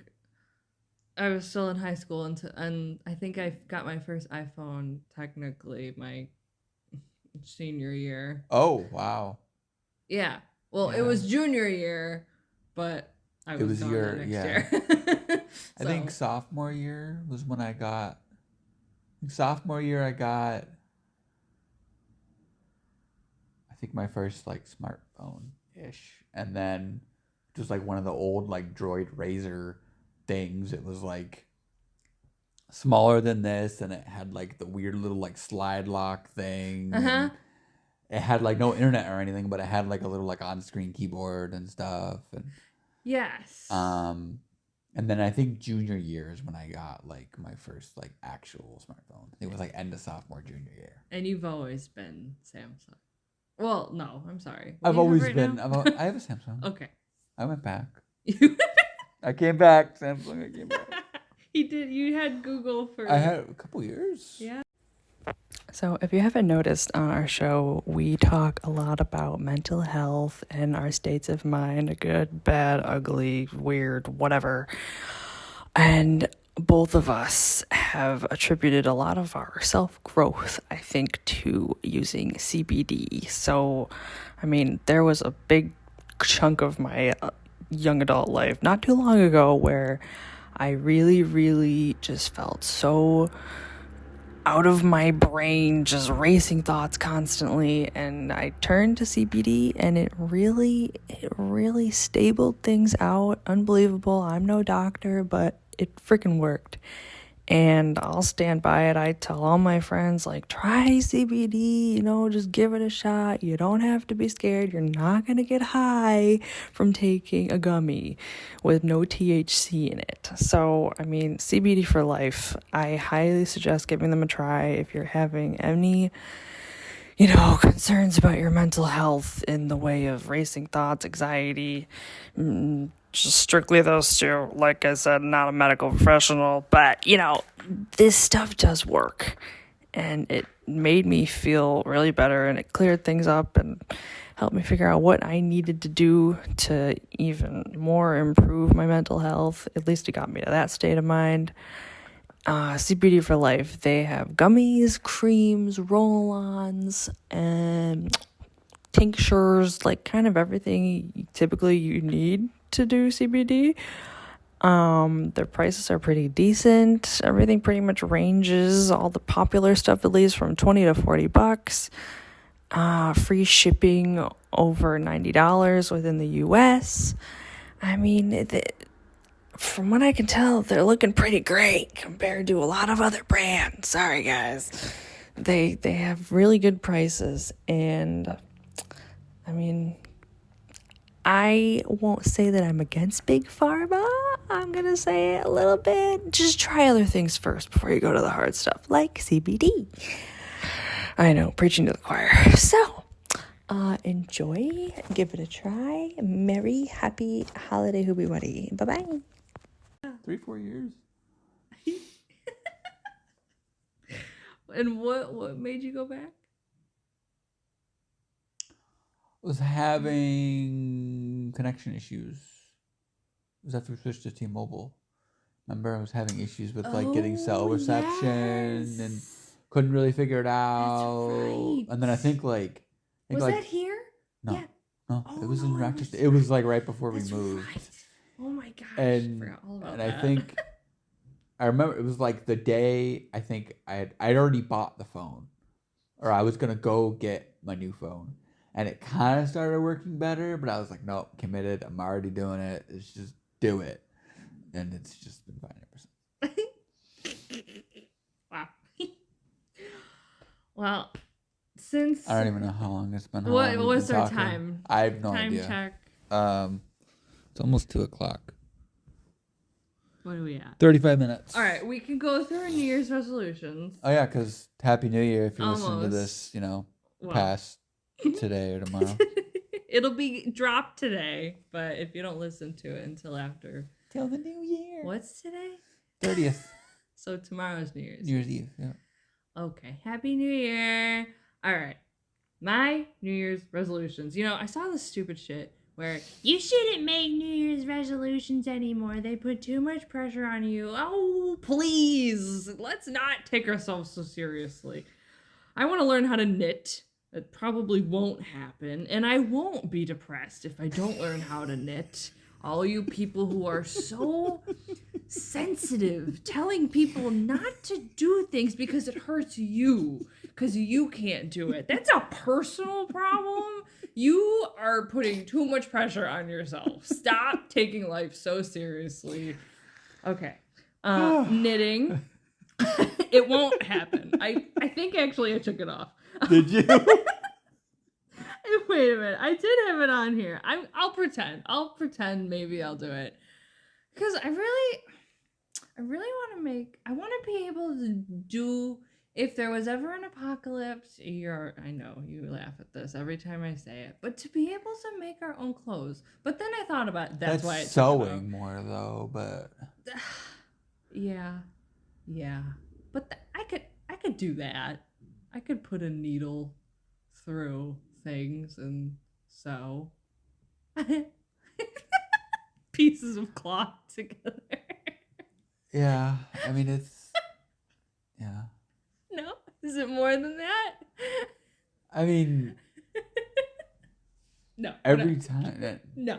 [SPEAKER 1] I was still in high school, and I think I got my first iPhone technically my senior year.
[SPEAKER 2] Oh wow.
[SPEAKER 1] Yeah, Well, it was junior year, but I was gone the next year.
[SPEAKER 2] I think sophomore year was when I got. Sophomore year, I got. I think my first like smartphone ish, and then just like one of the old like Droid Razor things. It was like smaller than this, and it had like the weird little like slide lock thing. It had like no internet or anything, but it had like a little like on-screen keyboard and stuff. And
[SPEAKER 1] yes.
[SPEAKER 2] And then I think junior year is when I got like my first like actual smartphone. It was like end of sophomore, junior year.
[SPEAKER 1] And you've always been Samsung. Well, no, I'm sorry.
[SPEAKER 2] I've always been. I have a Samsung.
[SPEAKER 1] Okay.
[SPEAKER 2] I went back. I came back, Samsung. I came back.
[SPEAKER 1] He did. You had Google for.
[SPEAKER 2] I had a couple years.
[SPEAKER 1] Yeah.
[SPEAKER 3] So, if you haven't noticed on our show, we talk a lot about mental health and our states of mind, good, bad, ugly, weird, whatever. And both of us have attributed a lot of our self-growth, I think, to using CBD. So, I mean, there was a big chunk of my young adult life not too long ago where I really, really just felt so out of my brain, just racing thoughts constantly, and I turned to CBD and it really stabled things out. Unbelievable. I'm no doctor, but it freaking worked. And I'll stand by it. I tell all my friends, like, try CBD, just give it a shot. You don't have to be scared. You're not going to get high from taking a gummy with no THC in it. So, I mean, CBD for life. I highly suggest giving them a try if you're having any, concerns about your mental health in the way of racing thoughts, anxiety, just strictly those two. Like I said, not a medical professional, but, this stuff does work. And it made me feel really better, and it cleared things up and helped me figure out what I needed to do to even more improve my mental health. At least it got me to that state of mind. CBD for life. They have gummies, creams, roll-ons, and tinctures, like kind of everything typically you need to do CBD. Their prices are pretty decent. Everything pretty much ranges, all the popular stuff at least, from $20 to $40. Free shipping over $90 within the US. I mean, from what I can tell, they're looking pretty great compared to a lot of other brands. Sorry, guys. They have really good prices, and I mean, I won't say that I'm against Big Pharma. I'm going to say a little bit. Just try other things first before you go to the hard stuff, like CBD. I know, preaching to the choir. So, enjoy. Give it a try. Merry, happy holiday, hoobie buddy. Bye-bye.
[SPEAKER 2] 3-4 years.
[SPEAKER 1] And what made you go back?
[SPEAKER 2] Was having connection issues. It was after we switched to T-Mobile. Remember, I was having issues with like getting cell reception and couldn't really figure it out.
[SPEAKER 1] That's right.
[SPEAKER 2] And then I think
[SPEAKER 1] was that here?
[SPEAKER 2] No,
[SPEAKER 1] yeah.
[SPEAKER 2] no, it was in Rochester. It was like right before we moved.
[SPEAKER 1] Right. Oh my gosh!
[SPEAKER 2] And
[SPEAKER 1] I forgot all about
[SPEAKER 2] and
[SPEAKER 1] that.
[SPEAKER 2] I think I remember it was like the day I think I'd already bought the phone, or I was gonna go get my new phone. And it kind of started working better, but I was like, nope, committed. I'm already doing it. It's just do it. And it's just been fine ever since.
[SPEAKER 1] Wow. Well, since...
[SPEAKER 2] I don't even know how long it's been.
[SPEAKER 1] What was our time?
[SPEAKER 2] I have no idea.
[SPEAKER 1] Time check.
[SPEAKER 2] It's almost 2:00.
[SPEAKER 1] What are we at?
[SPEAKER 2] 35 minutes.
[SPEAKER 1] All right, we can go through our New Year's resolutions.
[SPEAKER 2] Oh, yeah, because Happy New Year if you're
[SPEAKER 1] Almost.
[SPEAKER 2] listening to this, past today or tomorrow.
[SPEAKER 1] It'll be dropped today, but if you don't listen to it until after...
[SPEAKER 2] Till the New Year.
[SPEAKER 1] What's today?
[SPEAKER 2] 30th.
[SPEAKER 1] So tomorrow's New Year's.
[SPEAKER 2] New Year's Eve, yeah.
[SPEAKER 1] Okay, Happy New Year. All right, my New Year's resolutions. I saw this stupid shit where you shouldn't make New Year's resolutions anymore. They put too much pressure on you. Oh, please. Let's not take ourselves so seriously. I want to learn how to knit. It probably won't happen, and I won't be depressed if I don't learn how to knit. All you people who are so sensitive, telling people not to do things because it hurts you, because you can't do it. That's a personal problem. You are putting too much pressure on yourself. Stop taking life so seriously. Okay. Knitting. It won't happen. I think actually I took it off.
[SPEAKER 2] Did you?
[SPEAKER 1] Wait a minute. I did have it on here. I'll pretend. I'll pretend maybe I'll do it. Because I really I want to be able to do, if there was ever an apocalypse, I know you laugh at this every time I say it, but to be able to make our own clothes. But then I thought about that's why it's
[SPEAKER 2] sewing more though, but
[SPEAKER 1] yeah. But I could do that. I could put a needle through things and sew pieces of cloth together.
[SPEAKER 2] yeah, I mean yeah.
[SPEAKER 1] No? Is it more than that?
[SPEAKER 2] I mean,
[SPEAKER 1] no.
[SPEAKER 2] every time.
[SPEAKER 1] No.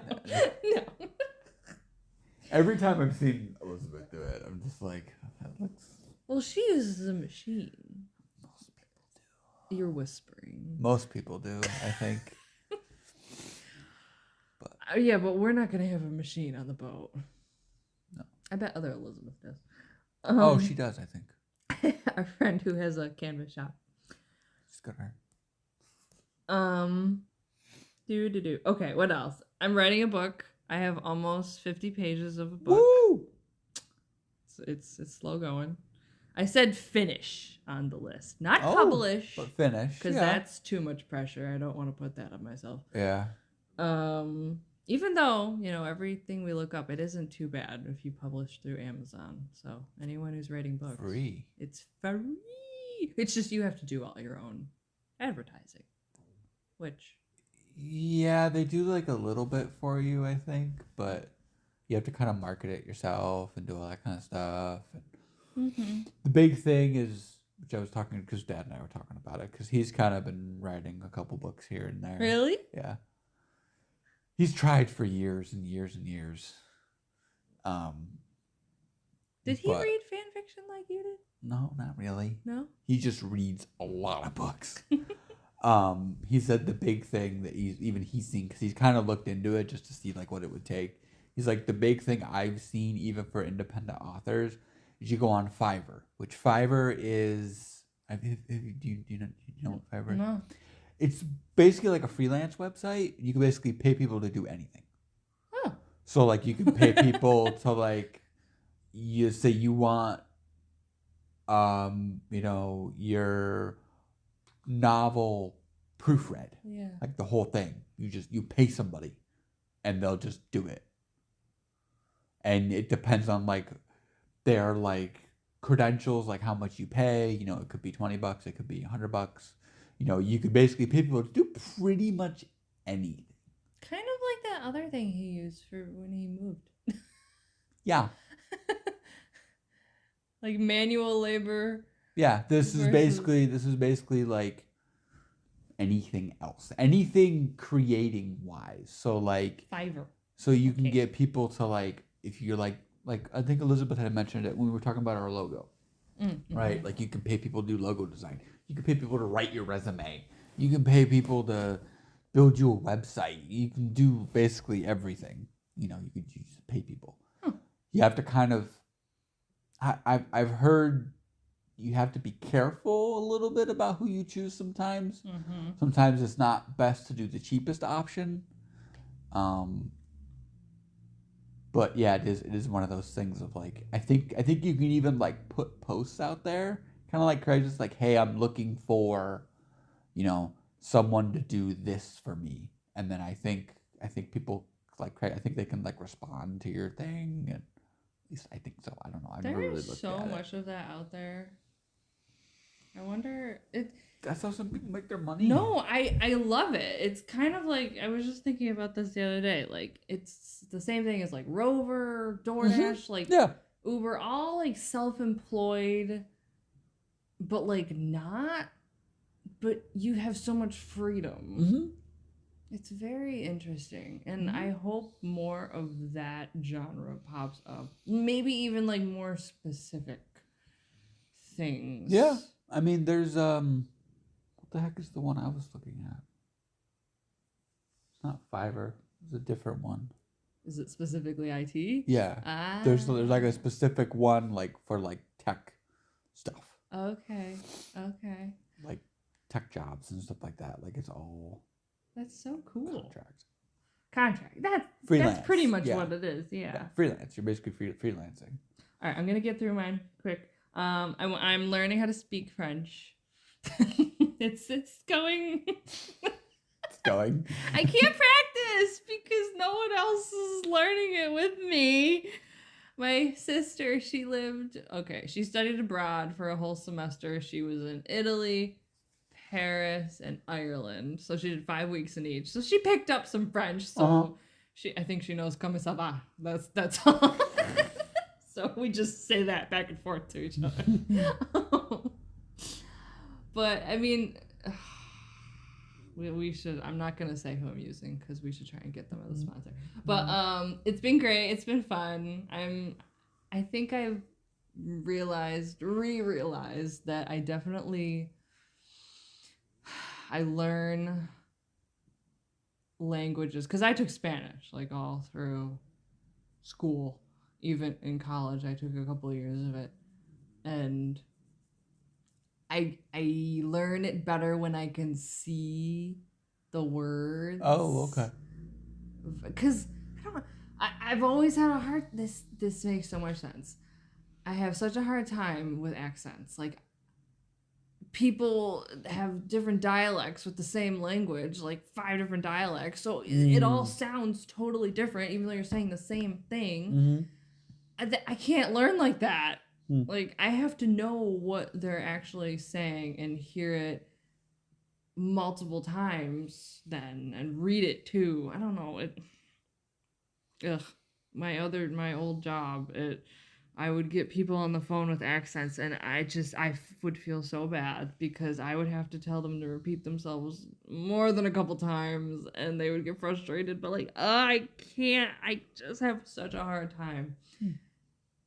[SPEAKER 2] Every time I've seen Elizabeth do it, I'm just like, that looks.
[SPEAKER 1] Well, she uses a machine.
[SPEAKER 2] Most people do.
[SPEAKER 1] You're whispering.
[SPEAKER 2] Most people do, I think. But
[SPEAKER 1] Yeah, but we're not gonna have a machine on the boat.
[SPEAKER 2] No.
[SPEAKER 1] I bet other Elizabeth does.
[SPEAKER 2] Oh, she does, I think.
[SPEAKER 1] Our friend who has a canvas shop.
[SPEAKER 2] She's got her.
[SPEAKER 1] Okay, what else? I'm writing a book. I have almost 50 pages of a book.
[SPEAKER 2] Woo!
[SPEAKER 1] It's slow going. I said finish on the list, not publish.
[SPEAKER 2] But finish.
[SPEAKER 1] Because that's too much pressure. I don't want to put that on myself.
[SPEAKER 2] Yeah.
[SPEAKER 1] Even though, everything we look up, it isn't too bad if you publish through Amazon. So anyone who's writing books.
[SPEAKER 2] Free.
[SPEAKER 1] It's free. It's just you have to do all your own advertising. Which.
[SPEAKER 2] Yeah, they do like a little bit for you, I think. But you have to kind of market it yourself and do all that kind of stuff. And the big thing is, which I was talking, because Dad and I were talking about it, because he's kind of been writing a couple books here and there.
[SPEAKER 1] Really?
[SPEAKER 2] Yeah. He's tried for years and years and years.
[SPEAKER 1] Did he read fan fiction like you did?
[SPEAKER 2] No, not really.
[SPEAKER 1] No?
[SPEAKER 2] He just reads a lot of books. He said the big thing that he's seen, because he's kind of looked into it just to see like what it would take. He's like, the big thing I've seen even for independent authors is you go on Fiverr, which Fiverr is. Do you know what Fiverr is?
[SPEAKER 1] No.
[SPEAKER 2] It's basically like a freelance website. You can basically pay people to do anything.
[SPEAKER 1] Oh.
[SPEAKER 2] So like you can pay people to like, you say you want, your novel proofread.
[SPEAKER 1] Yeah.
[SPEAKER 2] Like the whole thing. You pay somebody and they'll just do it. And it depends on like their like credentials, like how much you pay. It could be $20, it could be $100. You could basically pay people to do pretty much anything.
[SPEAKER 1] Kind of like that other thing he used for when he moved.
[SPEAKER 2] Yeah.
[SPEAKER 1] Like manual labor.
[SPEAKER 2] Yeah, this is basically like anything else. Anything creating wise. So like
[SPEAKER 1] Fiverr.
[SPEAKER 2] So you can get people to like, if you're like I think Elizabeth had mentioned it when we were talking about our logo. Mm-hmm. Right? Like you can pay people to do logo design. You can pay people to write your resume. You can pay people to build you a website. You can do basically everything. You could just pay people. You have to kind of, I've heard you have to be careful a little bit about who you choose sometimes. Mm-hmm. Sometimes it's not best to do the cheapest option. But yeah, it is one of those things of like, I think you can even like put posts out there, kind of like Craigslist, like, hey, I'm looking for, someone to do this for me. And then I think people like Craig, I think they can like respond to your thing, and at least I think so. I don't know. I've never really looked at it.
[SPEAKER 1] There's so much of that out there. I wonder
[SPEAKER 2] that's how some people make their money.
[SPEAKER 1] No, I love it. It's kind of like, I was just thinking about this the other day. Like, it's the same thing as like Rover, DoorDash, like Uber, all like self-employed, but like not but you have so much freedom.
[SPEAKER 2] Mm-hmm.
[SPEAKER 1] It's very interesting, and I hope more of that genre pops up. Maybe even like more specific things.
[SPEAKER 2] Yeah. I mean, there's what the heck is the one I was looking at? It's not Fiverr. It's a different one.
[SPEAKER 1] Is it specifically IT?
[SPEAKER 2] Yeah. There's like a specific one like for like tech stuff.
[SPEAKER 1] Okay.
[SPEAKER 2] Like tech jobs and stuff like that. Like it's all
[SPEAKER 1] That's so cool.
[SPEAKER 2] Contract.
[SPEAKER 1] That's pretty much what it is. Yeah.
[SPEAKER 2] Freelance. You're basically freelancing.
[SPEAKER 1] All right, I'm gonna get through mine quick. I'm learning how to speak French. it's going.
[SPEAKER 2] It's going.
[SPEAKER 1] I can't practice because no one else is learning it with me. My sister, she studied abroad for a whole semester. She was in Italy, Paris, and Ireland. So she did 5 weeks in each. So she picked up some French. So I think she knows "Comment ça va?" That's all. So we just say that back and forth to each other. But I mean, we should. I'm not gonna say who I'm using because we should try and get them as a sponsor. But it's been great. It's been fun. I think I've realized that I definitely learn languages because I took Spanish like all through school. Even in college, I took a couple of years of it, and I learn it better when I can see the words.
[SPEAKER 2] Oh, okay.
[SPEAKER 1] Because I don't know, I've always had a hard. This makes so much sense. I have such a hard time with accents. Like, people have different dialects with the same language, like 5 different dialects, so it all sounds totally different, even though you're saying the same thing.
[SPEAKER 2] Mm-hmm.
[SPEAKER 1] I can't learn like that. Like, I have to know what they're actually saying and hear it multiple times then and read it too. I don't know. My old job, I would get people on the phone with accents and I would feel so bad because I would have to tell them to repeat themselves more than a couple times and they would get frustrated, but like, I can't. I just have such a hard time.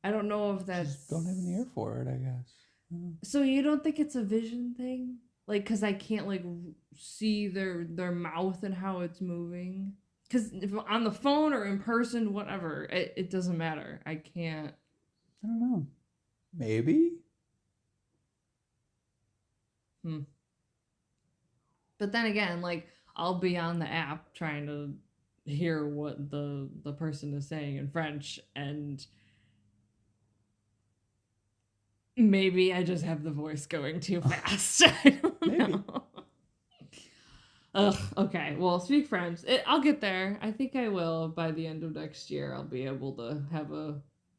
[SPEAKER 1] I don't know if that's...
[SPEAKER 2] Just don't have an ear for it, I guess.
[SPEAKER 1] So you don't think it's a vision thing? Like, because I can't, like, see their mouth and how it's moving? Because if on the phone or in person, whatever, it doesn't matter. I can't...
[SPEAKER 2] I don't know. Maybe?
[SPEAKER 1] But then again, like, I'll be on the app trying to hear what the person is saying in French, and... maybe I just have the voice going too fast. I don't know. Ugh, okay. Well, speak French. I'll get there. I think I will by the end of next year. I'll be able to have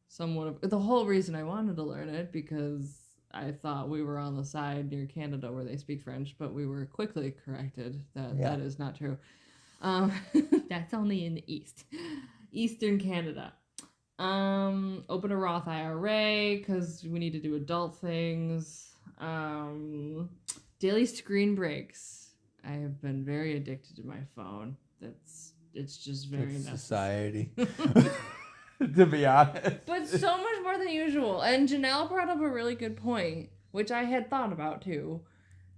[SPEAKER 1] somewhat of... the whole reason I wanted to learn it because I thought we were on the side near Canada where they speak French, but we were quickly corrected that that is not true. That's only in the East. Eastern Canada. Open a Roth IRA because we need to do adult things. Daily screen breaks. I have been very addicted to my phone. It's just very necessary.
[SPEAKER 2] Society. To be honest.
[SPEAKER 1] But so much more than usual. And Janelle brought up a really good point, which I had thought about too.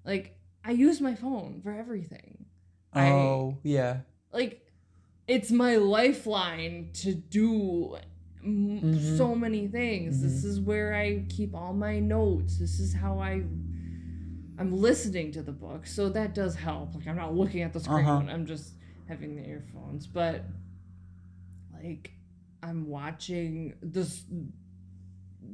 [SPEAKER 1] Like, I use my phone for everything.
[SPEAKER 2] Yeah.
[SPEAKER 1] Like, it's my lifeline to do so many things. This is where I keep all my notes. This is how I'm listening to the book. So that does help. Like, I'm not looking at the screen. I'm just having the earphones. But, like, I'm watching this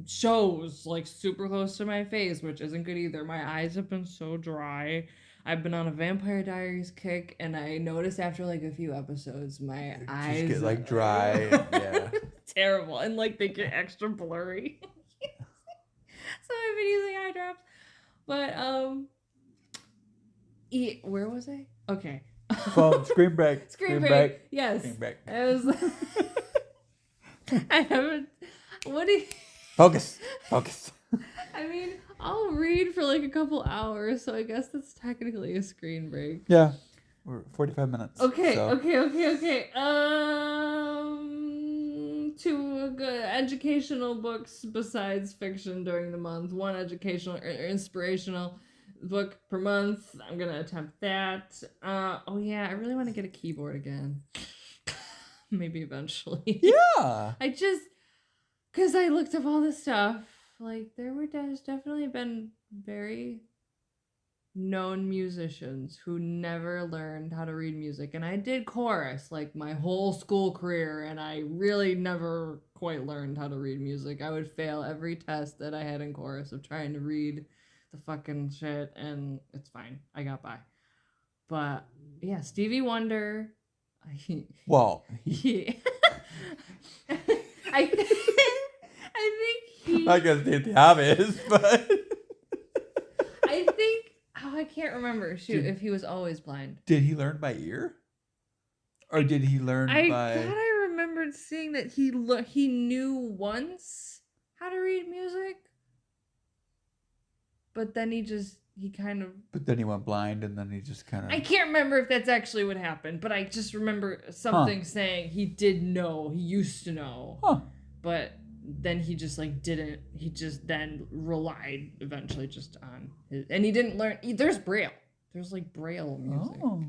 [SPEAKER 1] shows, like, super close to my face, which isn't good either. My eyes have been so dry. I've been on a Vampire Diaries kick, and I noticed after, like, a few episodes, my eyes...
[SPEAKER 2] just get, like, dry. Yeah.
[SPEAKER 1] Terrible. And, like, they get extra blurry. So I've been using eye drops. But, where was I? Okay.
[SPEAKER 2] Phone, screen break.
[SPEAKER 1] Screen break. Yes.
[SPEAKER 2] Screen break.
[SPEAKER 1] I haven't... What do you...
[SPEAKER 2] Focus.
[SPEAKER 1] I mean, I'll read for like a couple hours, so I guess that's technically a screen break.
[SPEAKER 2] Yeah, we're 45 minutes.
[SPEAKER 1] Okay,
[SPEAKER 2] so.
[SPEAKER 1] okay. Two good educational books besides fiction during the month. One educational or inspirational book per month. I'm gonna attempt that. Oh yeah, I really want to get a keyboard again. Maybe eventually.
[SPEAKER 2] Yeah.
[SPEAKER 1] Because I looked up all this stuff. Like, there's definitely been very known musicians who never learned how to read music. And I did chorus, like, my whole school career, and I really never quite learned how to read music. I would fail every test that I had in chorus of trying to read the fucking shit, and it's fine. I got by. But, yeah, Stevie Wonder.
[SPEAKER 2] Well,
[SPEAKER 1] I think he.
[SPEAKER 2] I guess the obvious, but
[SPEAKER 1] I think. Oh, I can't remember. Shoot, if he was always blind.
[SPEAKER 2] Did he learn by ear, or did he learn by?
[SPEAKER 1] I thought I remembered seeing that he knew once how to read music, but then he kind of.
[SPEAKER 2] But then he went blind, and then he just kind of.
[SPEAKER 1] I can't remember if that's actually what happened, but I just remember something saying he did know. He used to know.
[SPEAKER 2] Huh.
[SPEAKER 1] But then he just like didn't. He just then relied eventually just on his, and he didn't learn. There's Braille. There's like Braille music.
[SPEAKER 2] Oh.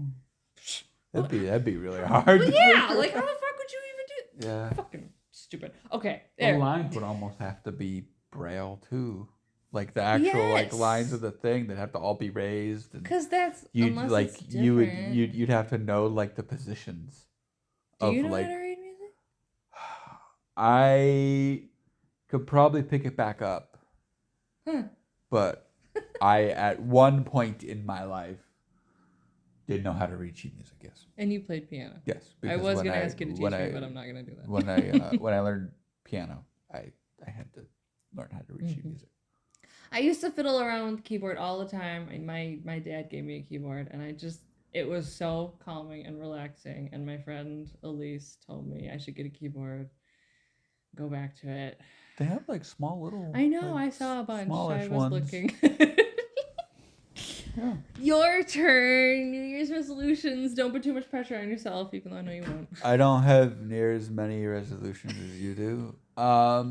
[SPEAKER 2] That'd be really hard.
[SPEAKER 1] Well, yeah, like how the fuck would you even do?
[SPEAKER 2] Yeah.
[SPEAKER 1] Fucking stupid. Okay.
[SPEAKER 2] The lines would almost have to be Braille too. Like the actual like lines of the thing that have to all be raised.
[SPEAKER 1] Because that's
[SPEAKER 2] you'd
[SPEAKER 1] unless
[SPEAKER 2] like
[SPEAKER 1] it's
[SPEAKER 2] you'd have to know like the positions.
[SPEAKER 1] Do you know
[SPEAKER 2] like,
[SPEAKER 1] how to read music?
[SPEAKER 2] I could probably pick it back up. But I at one point in my life did know how to read sheet music, yes.
[SPEAKER 1] And you played piano.
[SPEAKER 2] Yes.
[SPEAKER 1] I was going to ask you to teach me, but I'm not going to do that.
[SPEAKER 2] When I learned piano, I had to learn how to read sheet music.
[SPEAKER 1] I used to fiddle around with the keyboard all the time. And my dad gave me a keyboard, and it was so calming and relaxing. And my friend Elise told me I should get a keyboard, go back to it.
[SPEAKER 2] They have like small little.
[SPEAKER 1] I know,
[SPEAKER 2] like,
[SPEAKER 1] I saw a bunch. I was
[SPEAKER 2] ones.
[SPEAKER 1] looking.
[SPEAKER 2] Yeah.
[SPEAKER 1] Your turn. New Year's resolutions. Don't put too much pressure on yourself, even though I know you won't.
[SPEAKER 2] I don't have near as many resolutions as you do. I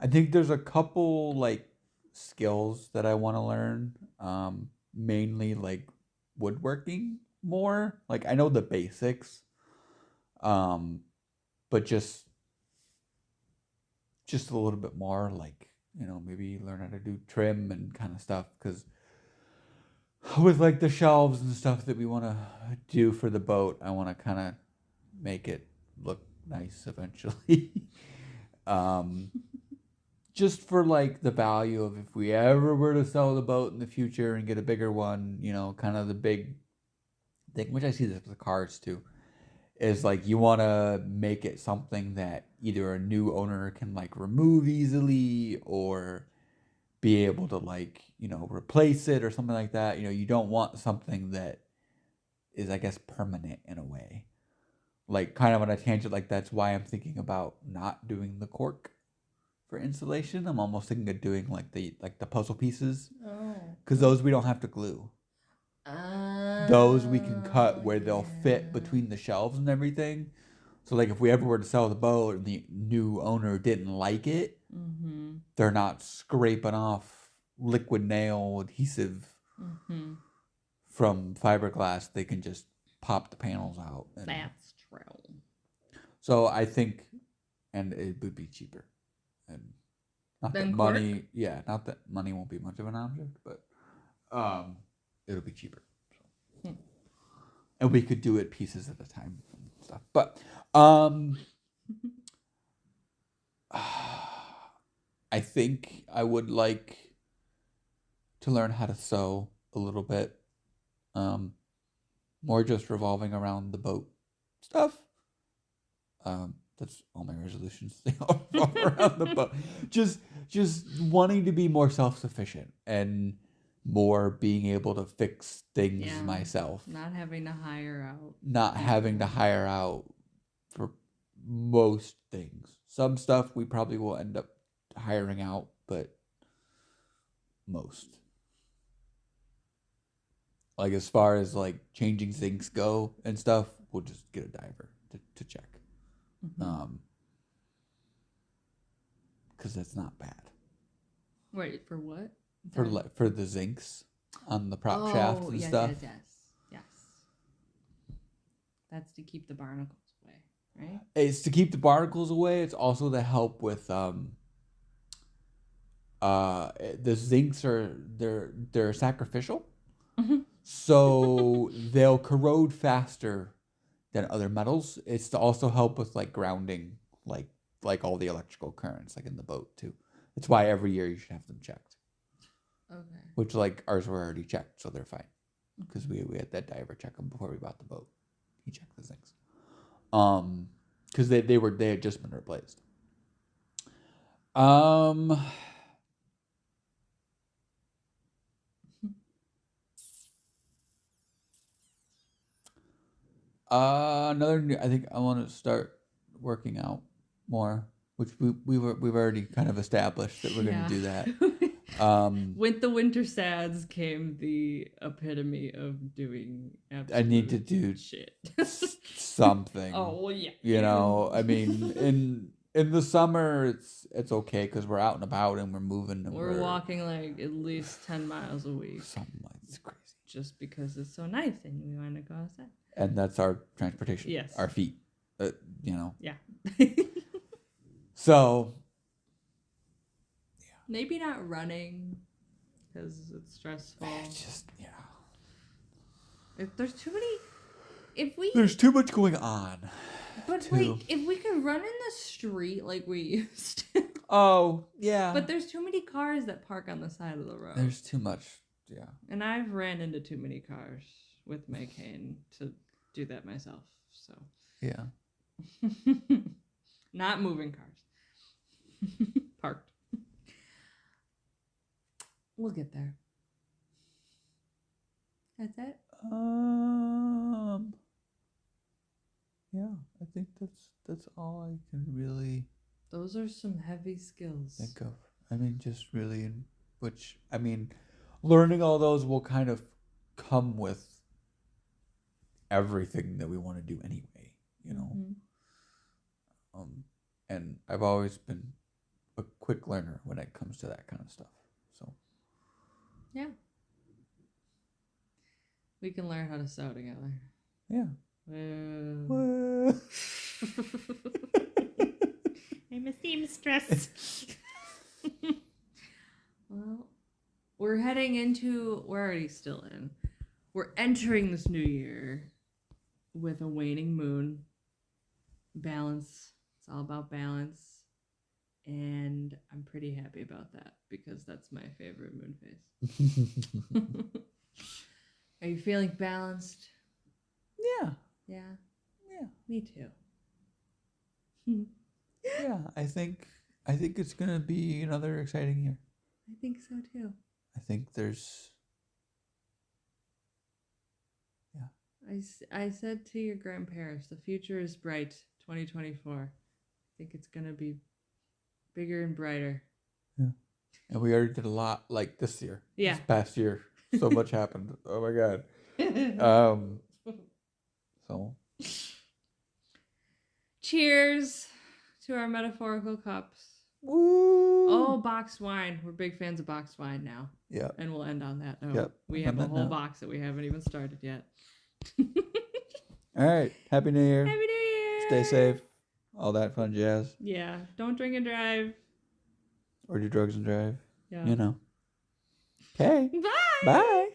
[SPEAKER 2] think there's a couple like skills that I want to learn. Mainly like woodworking more. Like I know the basics. But just a little bit more, like, you know, maybe learn how to do trim and kind of stuff, because with like the shelves and stuff that we want to do for the boat, I want to kind of make it look nice eventually. Just for like the value of if we ever were to sell the boat in the future and get a bigger one, you know, kind of the big thing, which I see this with the cars too, is like you want to make it something that either a new owner can like remove easily or be able to like, you know, replace it or something like that. You know, you don't want something that is, I guess, permanent in a way. Like kind of on a tangent, like that's why I'm thinking about not doing the cork for insulation. I'm almost thinking of doing like the puzzle pieces. Oh. Because those we don't have to glue. Those we can cut where they'll fit between the shelves and everything. So like if we ever were to sell the boat and the new owner didn't like it, they're not scraping off liquid nail adhesive from fiberglass. They can just pop the panels out.
[SPEAKER 1] That's true.
[SPEAKER 2] So I think, and it would be cheaper. And not that money, not that money won't be much of an object, but it'll be cheaper. So. And we could do it pieces at a time and stuff. But I think I would like to learn how to sew a little bit. More just revolving around the boat stuff. That's all my resolutions. They all revolve around the boat. Just wanting to be more self-sufficient and more being able to fix things myself.
[SPEAKER 1] Not having to hire out.
[SPEAKER 2] Not having to hire out for most things. Some stuff we probably will end up hiring out, but most. Like as far as like changing things go and stuff, we'll just get a diver to check. Because that's not bad.
[SPEAKER 1] Wait, for what?
[SPEAKER 2] For the zincs on the prop shafts and stuff.
[SPEAKER 1] Yes. That's to keep the barnacles away, right?
[SPEAKER 2] It's to keep the barnacles away. It's also to help with the zincs they're sacrificial, so they'll corrode faster than other metals. It's to also help with like grounding, like all the electrical currents, like in the boat too. That's why every year you should have them checked.
[SPEAKER 1] Okay.
[SPEAKER 2] Which like ours were already checked, so they're fine. Because we had that diver check them before we bought the boat. He checked the things. Because they had just been replaced. Another new, I think I want to start working out more, which we've already kind of established that we're going to do that.
[SPEAKER 1] With the winter sads came the epitome of doing absolute
[SPEAKER 2] I need to do
[SPEAKER 1] shit.
[SPEAKER 2] something.
[SPEAKER 1] Oh well, yeah.
[SPEAKER 2] You know, I mean, in the summer it's okay because we're out and about and we're moving. And
[SPEAKER 1] we're walking like at least 10 miles a week.
[SPEAKER 2] Something like it's crazy.
[SPEAKER 1] Just because it's so nice and we want to go outside.
[SPEAKER 2] And that's our transportation.
[SPEAKER 1] Yes.
[SPEAKER 2] Our feet. You know.
[SPEAKER 1] Yeah.
[SPEAKER 2] So.
[SPEAKER 1] Maybe not running, because it's stressful.
[SPEAKER 2] It's just,
[SPEAKER 1] If there's too many,
[SPEAKER 2] there's too much going on.
[SPEAKER 1] But like, if we could run in the street like we used to.
[SPEAKER 2] Oh yeah.
[SPEAKER 1] But there's too many cars that park on the side of the road.
[SPEAKER 2] There's too much. Yeah.
[SPEAKER 1] And I've ran into too many cars with my cane to do that myself. So.
[SPEAKER 2] Yeah.
[SPEAKER 1] Not moving cars. Parked. We'll get there. That's it?
[SPEAKER 2] Yeah, I think that's all I can really
[SPEAKER 1] Those are some heavy skills.
[SPEAKER 2] think of. I mean, just really learning all those will kind of come with everything that we want to do anyway, you know. Mm-hmm. And I've always been a quick learner when it comes to that kind of stuff. So
[SPEAKER 1] yeah. We can learn how to sew together.
[SPEAKER 2] Yeah.
[SPEAKER 1] I'm a seamstress. Well, we're heading into, we're already still in. We're entering this new year with a waning moon. Balance. It's all about balance. And I'm pretty happy about that because that's my favorite moon phase. Are you feeling balanced?
[SPEAKER 2] Yeah.
[SPEAKER 1] Yeah.
[SPEAKER 2] Yeah.
[SPEAKER 1] Me too.
[SPEAKER 2] Yeah, I think it's gonna be another exciting year.
[SPEAKER 1] I think so too.
[SPEAKER 2] I think there's. Yeah.
[SPEAKER 1] I said to your grandparents, the future is bright. 2024. I think it's gonna be bigger and brighter.
[SPEAKER 2] Yeah. And we already did a lot like this year.
[SPEAKER 1] Yeah.
[SPEAKER 2] This past year. So much happened. Oh my God. So.
[SPEAKER 1] Cheers to our metaphorical cups.
[SPEAKER 2] Woo!
[SPEAKER 1] Oh, boxed wine. We're big fans of boxed wine now.
[SPEAKER 2] Yeah.
[SPEAKER 1] And we'll end on that note.
[SPEAKER 2] Yep.
[SPEAKER 1] We have a whole box that we haven't even started yet.
[SPEAKER 2] All right. Happy New Year.
[SPEAKER 1] Happy New Year.
[SPEAKER 2] Stay safe. All that fun jazz.
[SPEAKER 1] Yeah. Don't drink and drive.
[SPEAKER 2] Or do drugs and drive.
[SPEAKER 1] Yeah.
[SPEAKER 2] You know. Okay.
[SPEAKER 1] Bye.
[SPEAKER 2] Bye.